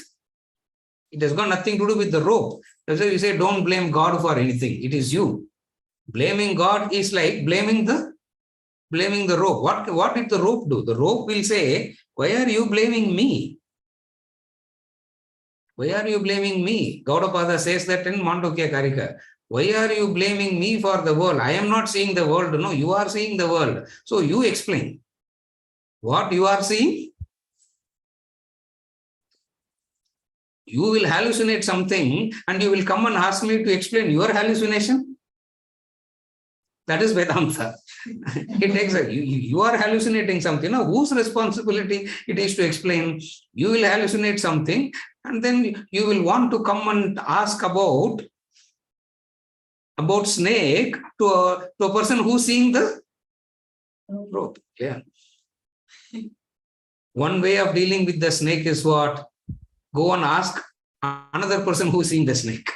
the rope. That's why we say don't blame God for anything. It is you. Blaming God is like blaming the rope. What did the rope do? The rope will say, why are you blaming me? Why are you blaming me? Gaudapada says that in Mandukya Karika. Why are you blaming me for the world? I am not seeing the world. No, you are seeing the world. So you explain what you are seeing. You will hallucinate something and you will come and ask me to explain your hallucination. That is Vedanta. It takes you are hallucinating something. Now, whose responsibility it is to explain? You will hallucinate something and then you will want to come and ask about snake to a person who's seeing the rope. Yeah. One way of dealing with the snake is what? Go and ask another person who's seeing the snake.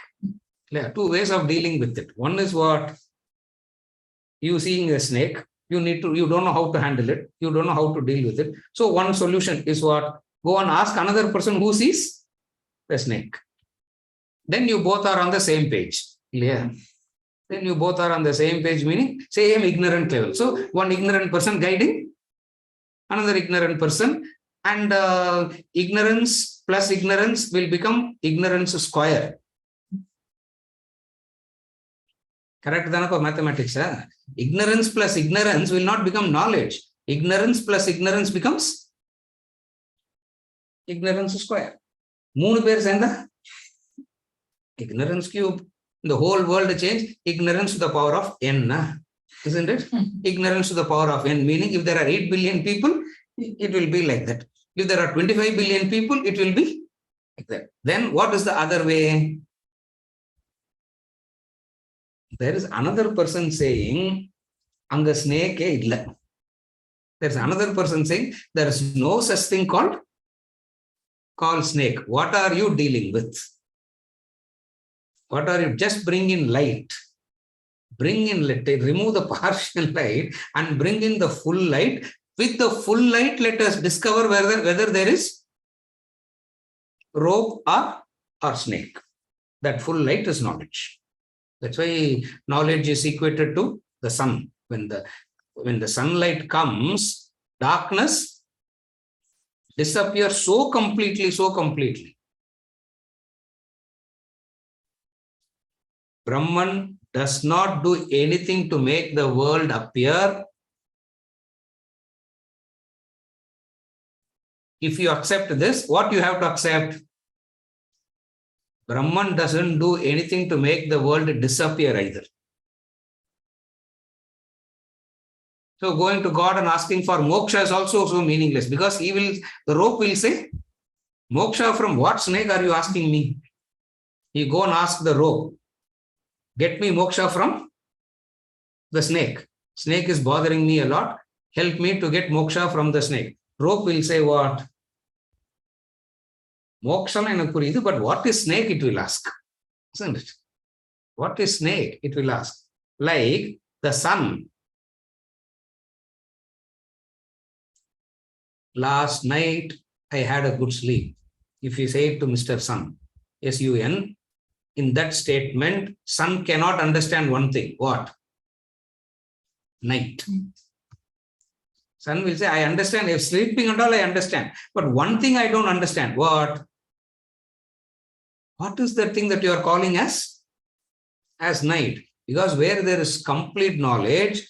Yeah, two ways of dealing with it. One is what? You seeing a snake, you don't know how to handle it, you don't know how to deal with it. So one solution is what? Go and ask another person who sees the snake. Then you both are on the same page. Yeah. Then you both are on the same page, meaning same ignorant level. So one ignorant person guiding another ignorant person, and ignorance plus ignorance will become ignorance square. Correct for mathematics. Ignorance plus ignorance will not become knowledge. Ignorance plus ignorance becomes ignorance square. 3 பேர் சேர்ந்தா ignorance cube. The whole world change, ignorance to the power of n, isn't it? Ignorance to the power of n, meaning if there are 8 billion people, it will be like that. If there are 25 billion people, it will be like that. Then what is the other way? There is another person saying, Anga snake illa. There's another person saying, there is no such thing called snake. What are you dealing with? What are you? Just bring in light. Bring in light, remove the partial light and bring in the full light. With the full light, let us discover whether there is rope or snake. That full light is knowledge. That's why knowledge is equated to the sun. When the sunlight comes, darkness disappears so completely. Brahman does not do anything to make the world appear. If you accept this, what you have to accept? Brahman doesn't do anything to make the world disappear either. So going to God and asking for moksha is also so meaningless, because the rope will say, moksha from what snake are you asking me? You go and ask the rope, get me moksha from the snake. Snake is bothering me a lot. Help me to get moksha from the snake. Rope will say what? Moksha, but what is snake? It will ask. Isn't it? What is snake? It will ask. Like the sun. Last night, I had a good sleep. If you say it to Mr. Sun, S-U-N, in that statement, sun cannot understand one thing. What? Night. Sun will say, I understand. If sleeping and all, I understand. But one thing I don't understand. What? What is the thing that you are calling as night? Because where there is complete knowledge,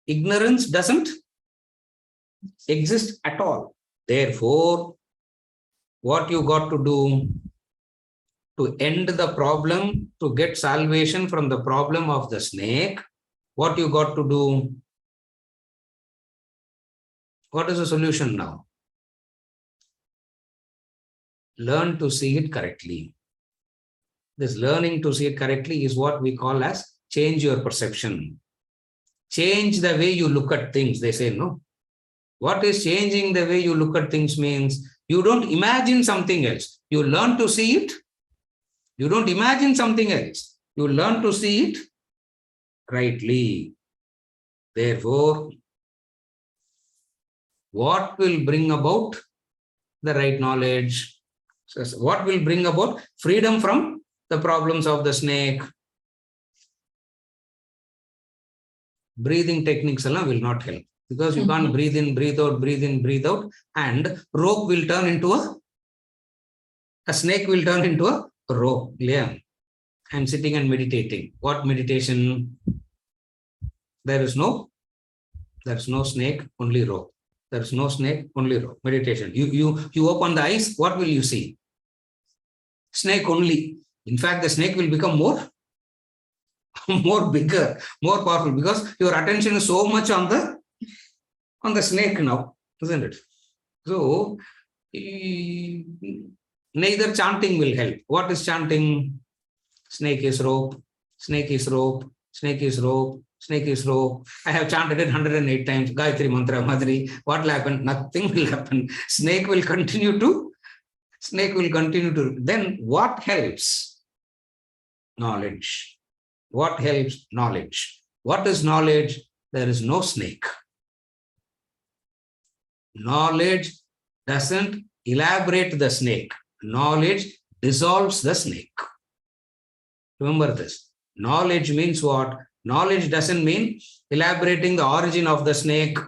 ignorance doesn't exist at all. Therefore, what you got to do to end the problem, to get salvation from the problem of the snake, what you got to do? What is the solution now? Learn to see it correctly. This learning to see it correctly is what we call as change your perception. Change the way you look at things, they say, no? What is changing the way you look at things means you don't imagine something else. You learn to see it. You don't imagine something else. You learn to see it rightly. Therefore, what will bring about the right knowledge? So what will bring about freedom from the problems of the snake? Breathing techniques alone will not help, because you can't breathe in, breathe out, and rope will turn into a snake will turn into a rope. Yeah. I'm sitting and meditating. What meditation? There's no snake, only rope. There's no snake, only rope. Meditation. You open the eyes, what will you see? Snake only. In fact, the snake will become more bigger, more powerful, because your attention is so much on the snake now, isn't it? So neither chanting will help. What is chanting? Snake is rope, snake is rope, snake is rope, snake is rope. I have chanted it 108 times. Gayatri Mantra, Madhuri. What will happen? Nothing will happen. Snake will continue to. Then what helps? Knowledge. What helps? Knowledge. What is knowledge? There is no snake. Knowledge doesn't elaborate the snake. Knowledge dissolves the snake. Remember this. Knowledge means what? Knowledge doesn't mean elaborating the origin of the snake.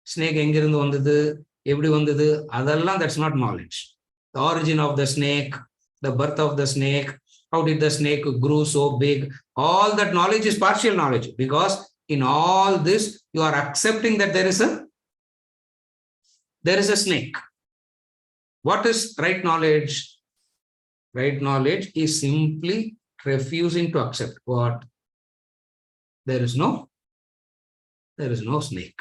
Snake engirundu vandadu, eppadi vandadu, adallam that's not knowledge. The origin of the snake, the birth of the snake, how did the snake grow so big? All that knowledge is partial knowledge, because in all this you are accepting that there is a snake. What is right knowledge? Right knowledge is simply refusing to accept what? There is no snake.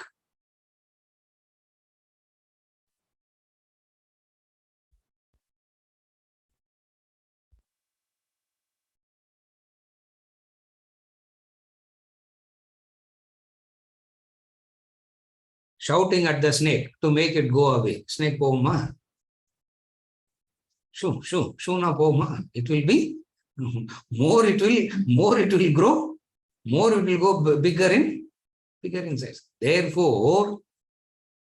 Shouting at the snake to make it go away. Snake povuma. Shoo na povuma. It will be more it will grow, more it will go bigger in size. Therefore,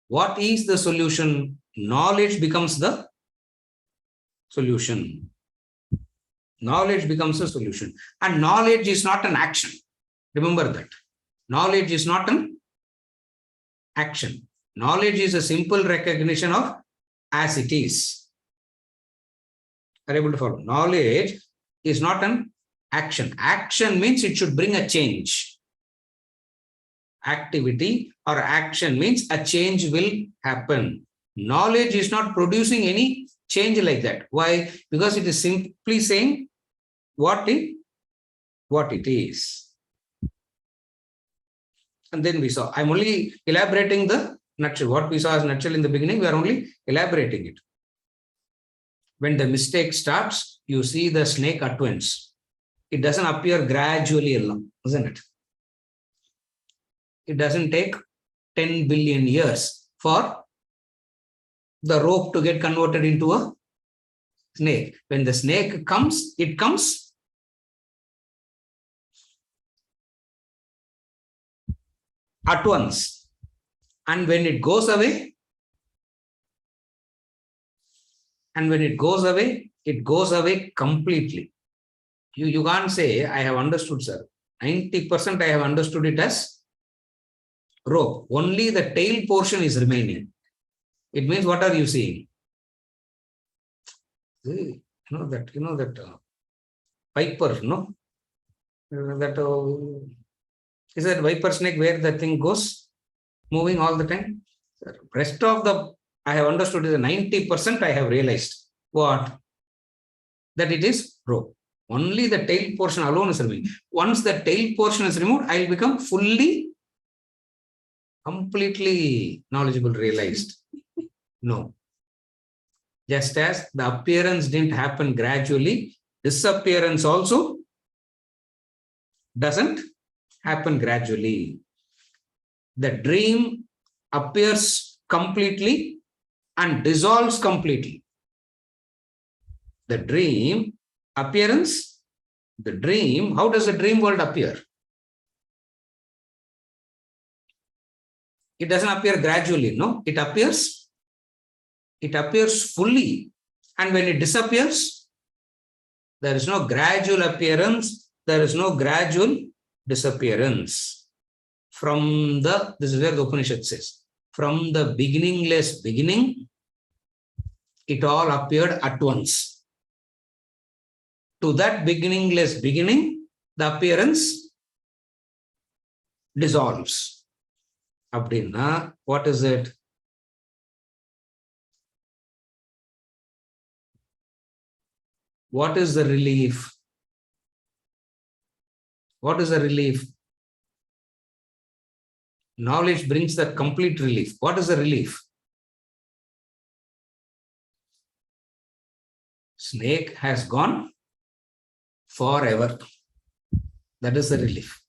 what is the solution? Knowledge becomes the solution. Knowledge becomes a solution. And knowledge is not an action. Remember that. Knowledge is not an action. Knowledge is a simple recognition of as it is. Are you able to follow? Knowledge is not an action. Action means it should bring a change. Activity or action means a change will happen. Knowledge is not producing any change like that. Why? Because it is simply saying what it is. And then we saw, I'm only elaborating the nutshell. What we saw as nutshell in the beginning, we are only elaborating it. When the mistake starts, you see the snake at once. It doesn't appear gradually along, isn't it? It doesn't take 10 billion years for the rope to get converted into a snake. When the snake comes, it comes at once. And when it goes away, it goes away completely. You can't say, I have understood, sir. 90% I have understood it as rope. Only the tail portion is remaining. It means, what are you seeing? You know that viper, no? Is that viper snake where the thing goes moving all the time? The rest of the I have understood is 90% I have realized. What? That it is rope. Only the tail portion alone is remaining. Once the tail portion is removed, I will become completely knowledgeable, realized. No. Just as the appearance didn't happen gradually, disappearance also doesn't happen gradually. The dream appears completely and dissolves completely. The dream appearance, how does the dream world appear? It doesn't appear gradually, no? It appears fully. And when it disappears, there is no gradual appearance, there is no gradual disappearance. This is where the Upanishad says, from the beginningless beginning, it all appeared at once. To that beginningless beginning, the appearance dissolves. Abdinna, what is it? What is the relief? What is the relief? Knowledge brings the complete relief. What is the relief? Snake has gone forever. That is the relief.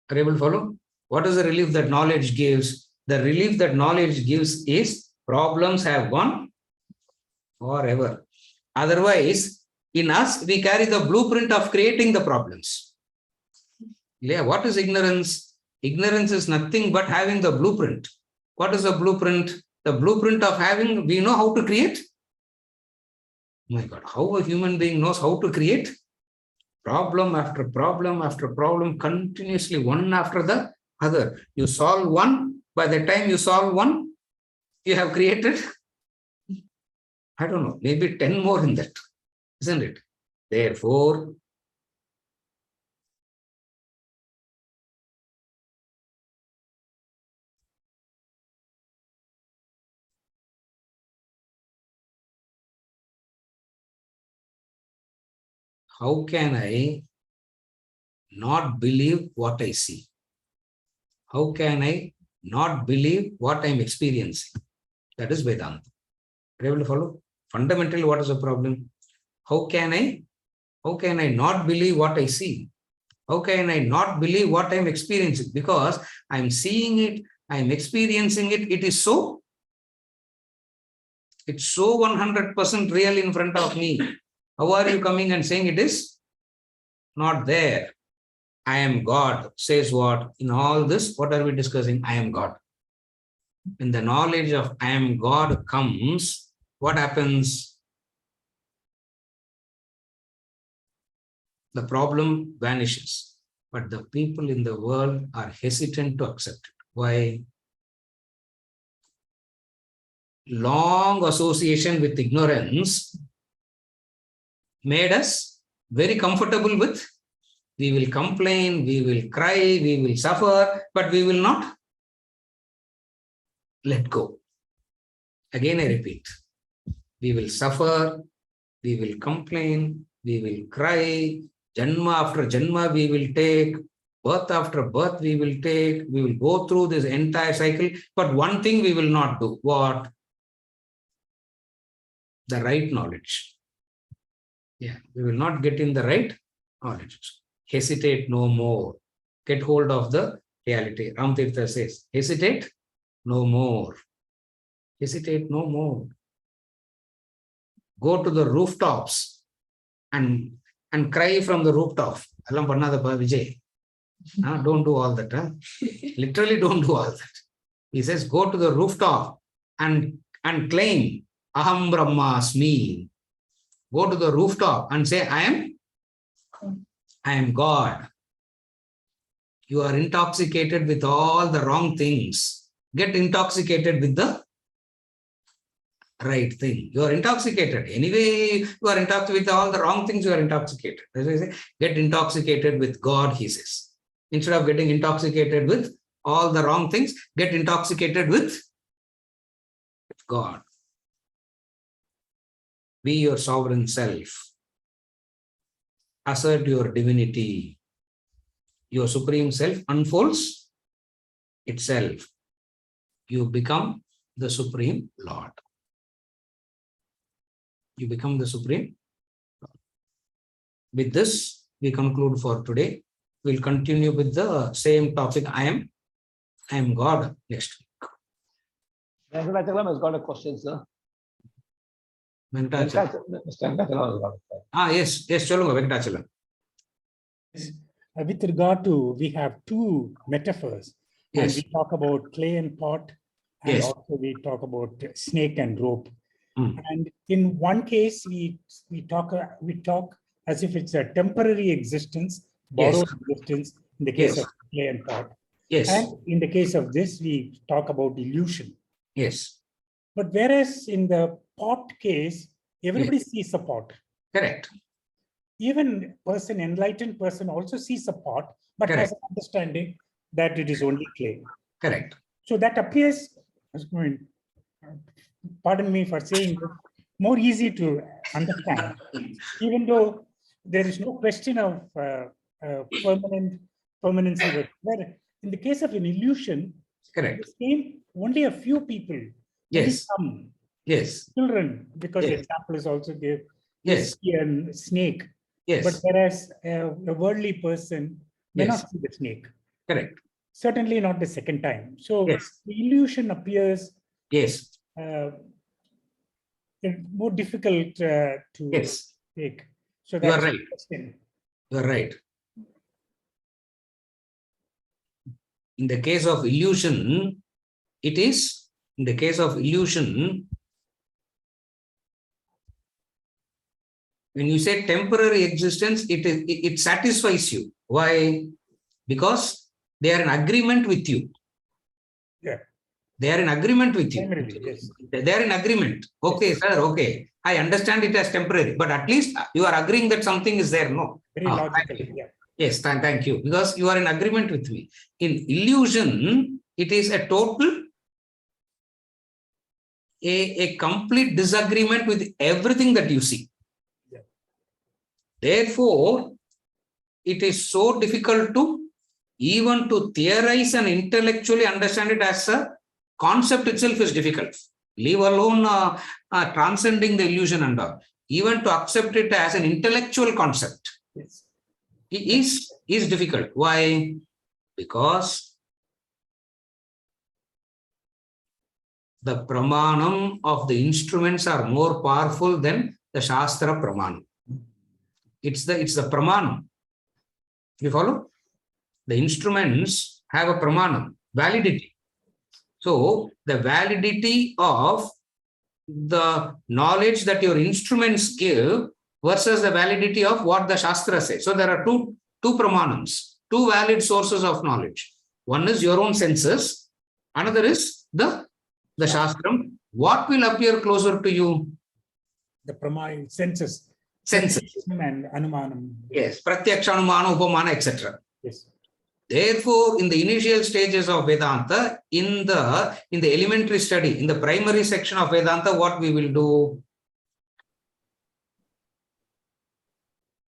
Are you able to follow? What is the relief that knowledge gives? The relief that knowledge gives is problems have gone forever. Otherwise, in us, we carry the blueprint of creating the problems. Yeah, what is ignorance? Ignorance is nothing but having the blueprint. What is the blueprint? The blueprint of having, we know how to create. Oh my God, how a human being knows how to create? Problem after problem after problem, continuously, one after the other. You solve one, by the time you solve one, you have created, I don't know, maybe 10 more in that, isn't it? Therefore, how can I not believe what I see? How can I not believe what I'm experiencing? That is Vedanta. Are you able to follow? Fundamentally, what is the problem? How can I not believe what I see? How can I not believe what I'm experiencing? Because I'm seeing it, I'm experiencing it. It's so 100% real in front of me. How are you coming and saying it is not there? I am God says what? In all this, what are we discussing? I am God. When the knowledge of I am God comes, what happens? The problem vanishes. But the people in the world are hesitant to accept it. Why? Long association with ignorance made us very comfortable with, we will complain, we will cry, we will suffer, but we will not let go. Again, I repeat, we will suffer, we will complain, we will cry, janma after janma we will take, birth after birth we will take, we will go through this entire cycle, but one thing we will not do. What? The right knowledge. Yeah, we will not get in the right knowledge. Hesitate no more. Get hold of the reality. Ramtirtha says, hesitate no more. Hesitate no more. Go to the rooftops and cry from the rooftop. Allam pannadappa Vijay. Don't do all that. Literally don't do all that. He says, go to the rooftop and claim Aham Brahmasmi. Go to the rooftop and say, I am God. You are intoxicated with all the wrong things. Get intoxicated with the right thing. You are intoxicated. Anyway, you are intoxicated with all the wrong things, you are intoxicated. That's why I say, get intoxicated with God, he says. Instead of getting intoxicated with all the wrong things, get intoxicated with God. Be your sovereign self. Assert your divinity. Your supreme self unfolds itself. You become the supreme Lord. You become the supreme Lord. With this, we conclude for today. We'll continue with the same topic. I am God next week. Venkatachalam has got a question, sir. Venkatachalam. Mr. Venkatachalam has got a question. Yes, Cholunga Venkatachalam. With regard to, we have two metaphors, and Yes. we talk about clay and pot, and Yes. also we talk about snake and rope. Hmm. And in one case, we talk as if it's a temporary existence, borrowed existence in the case Yes. of clay and pot. Yes. And in the case of this, we talk about illusion. Yes. But whereas in the pot case, everybody sees a pot. Correct. Even enlightened person also sees a pot, but Correct. has an understanding that it is only clay. Correct. So that appears, pardon me for saying this, more easy to understand, even though there is no question of permanency. Where in the case of an illusion, Correct. only a few people, Yes. only some Yes. children, because the Yes. example is also gave, Yes. see a snake. Yes. But whereas a worldly person may Yes. not see the snake. Correct. Certainly not the second time. So Yes. the illusion appears Yes. more difficult to Yes. take. So You are that's right. the question. You are right. In the case of illusion, it is, in the case of illusion, when you say temporary existence, it satisfies you. Why? Because they are in agreement with you. Yeah. They are in agreement with you. Primarily, yes. They are in agreement. Okay, Yes. sir, okay. I understand it as temporary, but at least you are agreeing that something is there. No. Very logical. Thank you. Yeah. Yes, thank you. Because you are in agreement with me. In illusion, it is a total, a complete disagreement with everything that you see. Yeah. Therefore, it is so difficult to even to theorize and intellectually understand it as a concept itself is difficult. Leave alone transcending the illusion and all. Even to accept it as an intellectual concept is difficult. Why? Because the pramanam of the instruments are more powerful than the Shastra pramanam. It's the pramanam. You follow? The instruments have a pramanam, validity. So the validity of the knowledge that your instruments give versus the validity of what the Shastra says. So there are two pramanams, two valid sources of knowledge. One is your own senses, another is the Shastram. What will appear closer to you? The Pramana senses. Senses. And Anumanam. Yes, Pratyaksha, Anumana, Upamana, etc. Yes. Therefore, in the initial stages of Vedanta, in the elementary study, in the primary section of Vedanta, what we will do?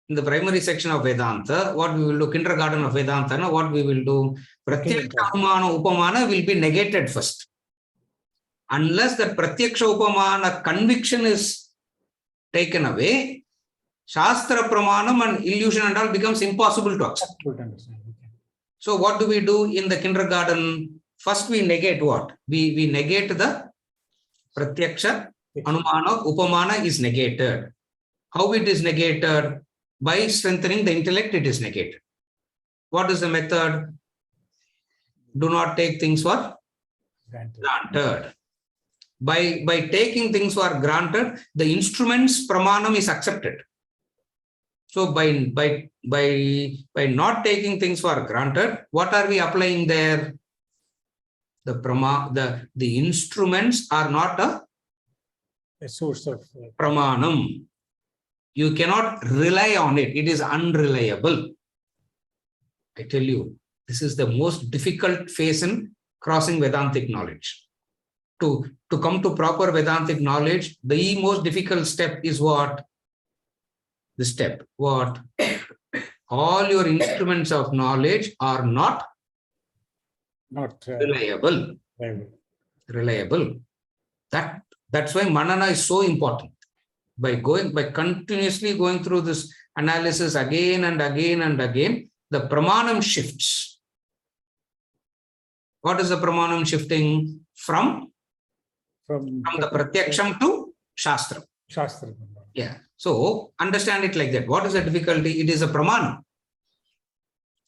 In the primary section of Vedanta, what we will do? Kindergarten of Vedanta, what we will do? Pratyaksha, Anumana, Upamana will be negated first. Unless that Pratyaksha, Upamana conviction is taken away, Shastra Pramanam and illusion and all becomes impossible to accept. So what do we do in the kindergarten? First we negate what? We negate the Pratyaksha, Anumana, Upamana is negated. How it is negated? By strengthening the intellect, it is negated. What is the method? Do not take things for granted. By taking things for granted, the instrument's pramanam is accepted. So by not taking things for granted, what are we applying there? The instruments are not a source of pramanam. You cannot rely on it. It is unreliable. I tell you, this is the most difficult phase in crossing Vedantic knowledge. To come to proper Vedantic knowledge, the most difficult step is what? The step. What? All your instruments of knowledge are not reliable. Reliable. That's why manana is so important. By continuously going through this analysis again and again and again, the pramanam shifts. What is the pramanam shifting? From the pratyaksham to Shastra. Yeah. So understand it like that. What is the difficulty? It is a pramanam.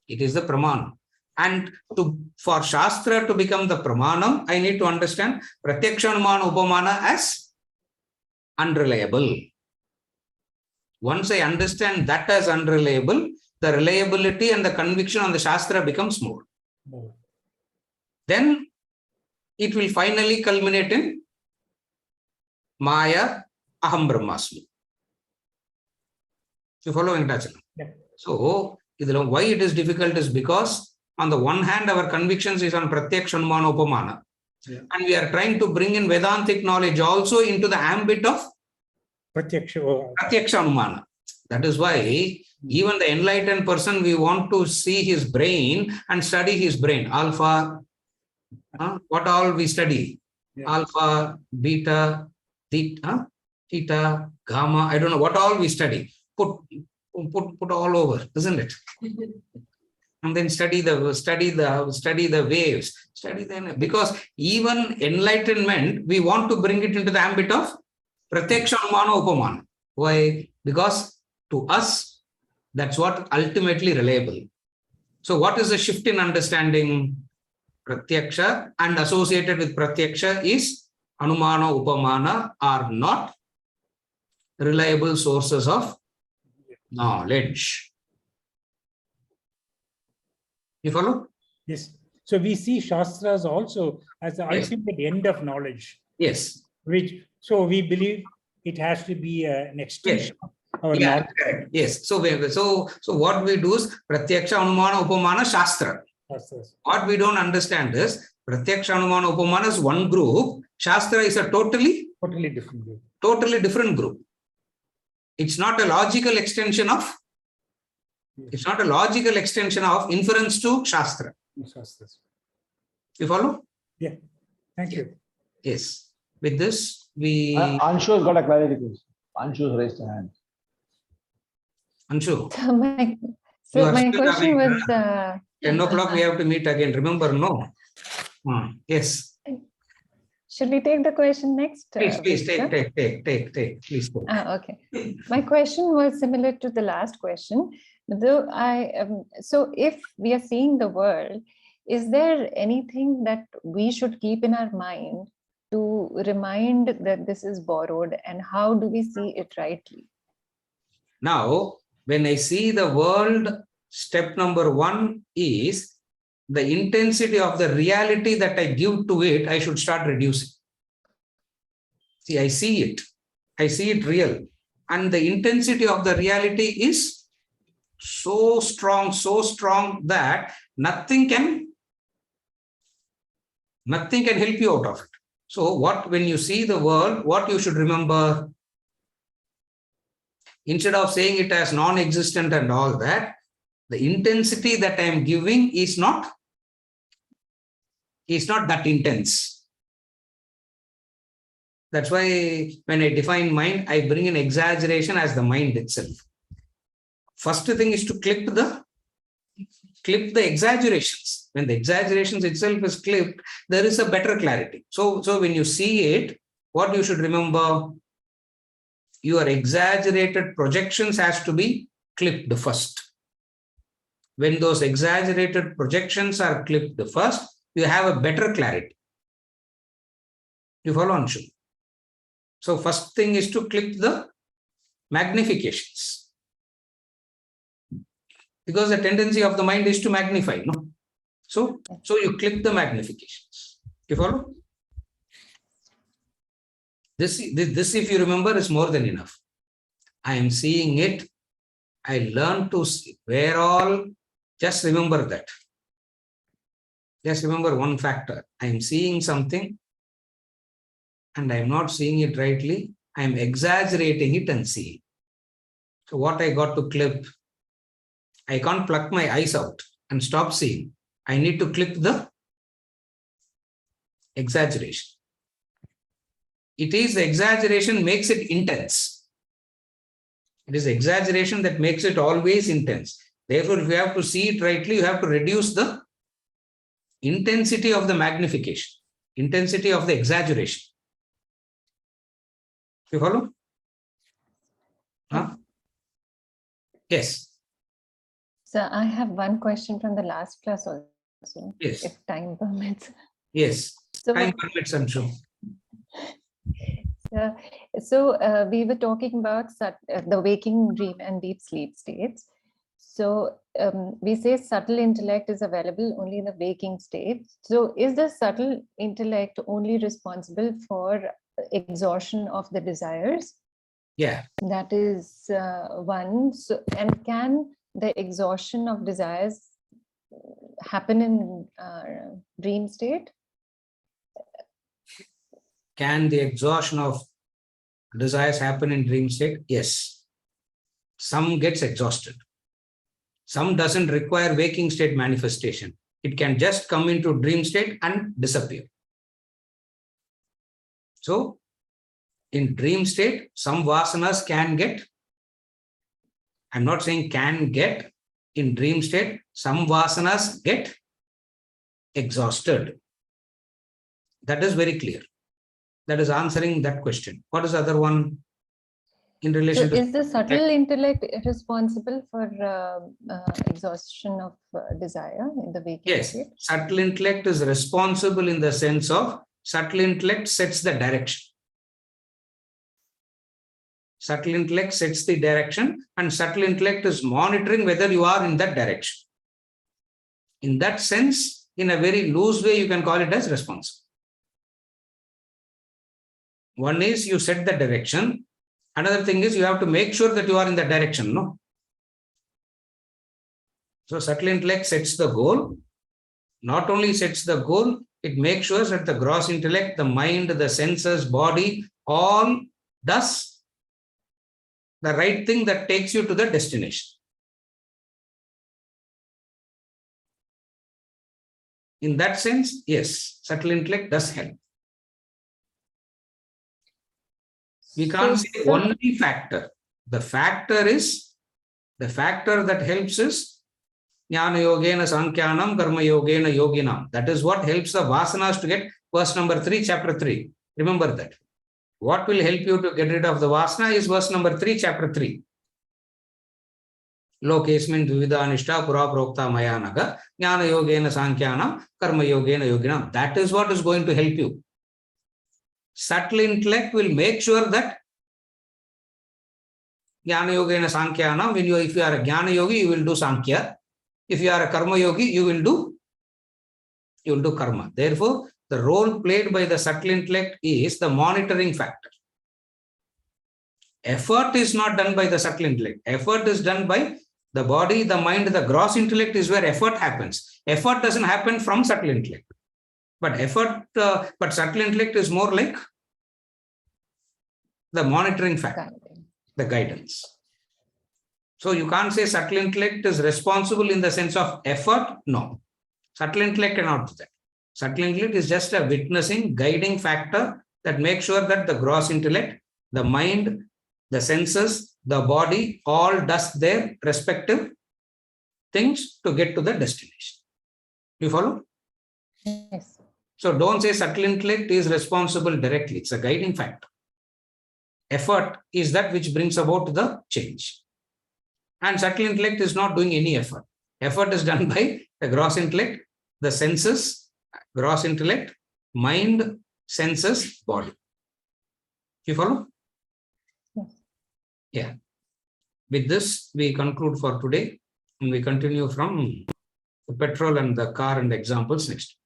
It is the pramanam. And for Shastra to become the pramanam, I need to understand Pratyaksha, Anumana, Upamana as unreliable. Once I understand that as unreliable, the reliability and the conviction on the Shastra becomes more. Then it will finally culminate in Maya Aham Brahmasmi. You follow Venkatachala? Yeah. So, why it is difficult is because on the one hand, our convictions is on Pratyaksha, Anumana, Upamana. Yeah. And we are trying to bring in Vedantic knowledge also into the ambit of Pratyaksha Anumana. That is why even the enlightened person, we want to see his brain and study his brain. Alpha, what all we study? Yeah. Alpha, beta, theta, gamma, I don't know what all we study. Put all over, isn't it? And then study the waves, because even enlightenment, we want to bring it into the ambit of Pratyaksha, Anumana, Upamana. Why? Because to us, that's what ultimately reliable. So what is the shift in understanding? Pratyaksha and associated with Pratyaksha is Anumana, Upamana are not reliable sources of knowledge. You follow? Yes. So we see Shastras also as the ultimate end of knowledge. Yes. So we believe it has to be an extension of our knowledge. Correct. Yes. So what we do is Pratyaksha, Anumana, Upamana, Shastra. What we don't understand is Pratyaksha, Anumana, Upamana is one group. Shastra is a totally different group. Totally different group. It's not a logical extension of It's not a logical extension of inference to Shastra. Shastras. You follow? Thank you. Yes. With this, we. Anshu has got a clarity question. Anshu has raised a hand. Anshu, So You are my still question awake, was, 10 o'clock we have to meet again. Remember, no? Yes. should we take the question next? Please, Victor? take. Please go. Okay. My question was similar to the last question. Though so if we are seeing the world, is there anything that we should keep in our mind to remind that this is borrowed, and how do we see it rightly? Now, when I see the world, step number 1 is the intensity of the reality that I give to it, I should start reducing. See, I see it real. And the intensity of the reality is so strong that nothing can help you out of it. So when you see the world, what you should remember, instead of saying it as non-existent and all that, the intensity that I am giving is not that intense. That's why when I define mind, I bring in exaggeration as the mind itself. First thing is to clip the exaggerations. When the exaggerations itself is clipped, there is a better clarity. So when you see it, what you should remember, your exaggerated projections has to be clipped first. When those exaggerated projections are clipped first, you have a better clarity. You follow, Anshu? So first thing is to clip the magnifications. Because the tendency of the mind is to magnify, no? So you clip the magnifications. You follow? This, if you remember, is more than enough. I am seeing it. I learn to see. Where all, just remember that. Just remember one factor. I am seeing something and I am not seeing it rightly. I am exaggerating it and seeing. So what I got to clip, I can't pluck my eyes out and stop seeing. I need to clip the exaggeration. It is the exaggeration makes it intense. It is exaggeration that makes it always intense. Therefore, if you have to see it rightly, you have to reduce the intensity of the magnification, intensity of the exaggeration. You follow? Huh? Yes. So I have one question from the last class also, Yes. if time permits. Yes. So, Time permits, I'm sure. so we were talking about the waking dream and deep sleep states. So we say subtle intellect is available only in the waking state. So is the subtle intellect only responsible for exhaustion of the desires? Yeah. That is one. So, and can the exhaustion of desires happen in dream state? Can the exhaustion of desires happen in dream state? Yes. Some gets exhausted. Some doesn't require waking state manifestation. It can just come into dream state and disappear. So, in dream state, some vasanas can get, I'm not saying can get, in dream state, some vasanas get exhausted. That is very clear. That is answering that question. What is the other one in relation So to? is the subtle intellect responsible for exhaustion of desire in the waking Yes, state? subtle intellect is responsible in the sense of subtle intellect sets the direction. Subtle intellect sets the direction and subtle intellect is monitoring whether you are in that direction. In that sense, in a very loose way, you can call it as responsible. One is you set the direction. Another thing is you have to make sure that you are in that direction, no? So subtle intellect sets the goal. Not only sets the goal, it makes sure that the gross intellect, the mind, the senses, body, all does the right thing that takes you to the destination. In that sense, yes, subtle intellect does help. We can't So, say sir, only factor. The factor that helps is Jnana Yogena Sankhyanam Karma Yogena Yoginam. That is what helps the vasanas to get verse number 3, chapter 3. Remember that. What will help you to get rid of the vasana is verse number 3, chapter 3. Lokesmin Dvidanishta Pura Prokta Mayanaga Jnana Yogena Sankhyanam Karma Yogena Yoginam. That is what is going to help you. Subtle intellect will make sure that Jnana Yogena Sankhyanam, if you are a Jnana Yogi, you will do Sankhya. If you are a Karma Yogi, you will do Karma. Therefore, the role played by the subtle intellect is the monitoring factor. Effort is not done by the subtle intellect. Effort is done by the body, the mind, the gross intellect is where effort happens. Effort doesn't happen from subtle intellect. But subtle intellect is more like the monitoring factor, the guidance. So you can't say subtle intellect is responsible in the sense of effort. No. Subtle intellect cannot do that. Subtle intellect is just a witnessing, guiding factor that makes sure that the gross intellect, the mind, the senses, the body, all does their respective things to get to the destination. You follow? yes. So don't say subtle intellect is responsible directly. It's a guiding factor. Effort is that which brings about the change. And subtle intellect is not doing any effort. Effort is done by the gross intellect, the senses, gross intellect, mind, senses, body. You follow? Yes. Yeah. With this, we conclude for today, and we continue from the petrol and the car and examples next.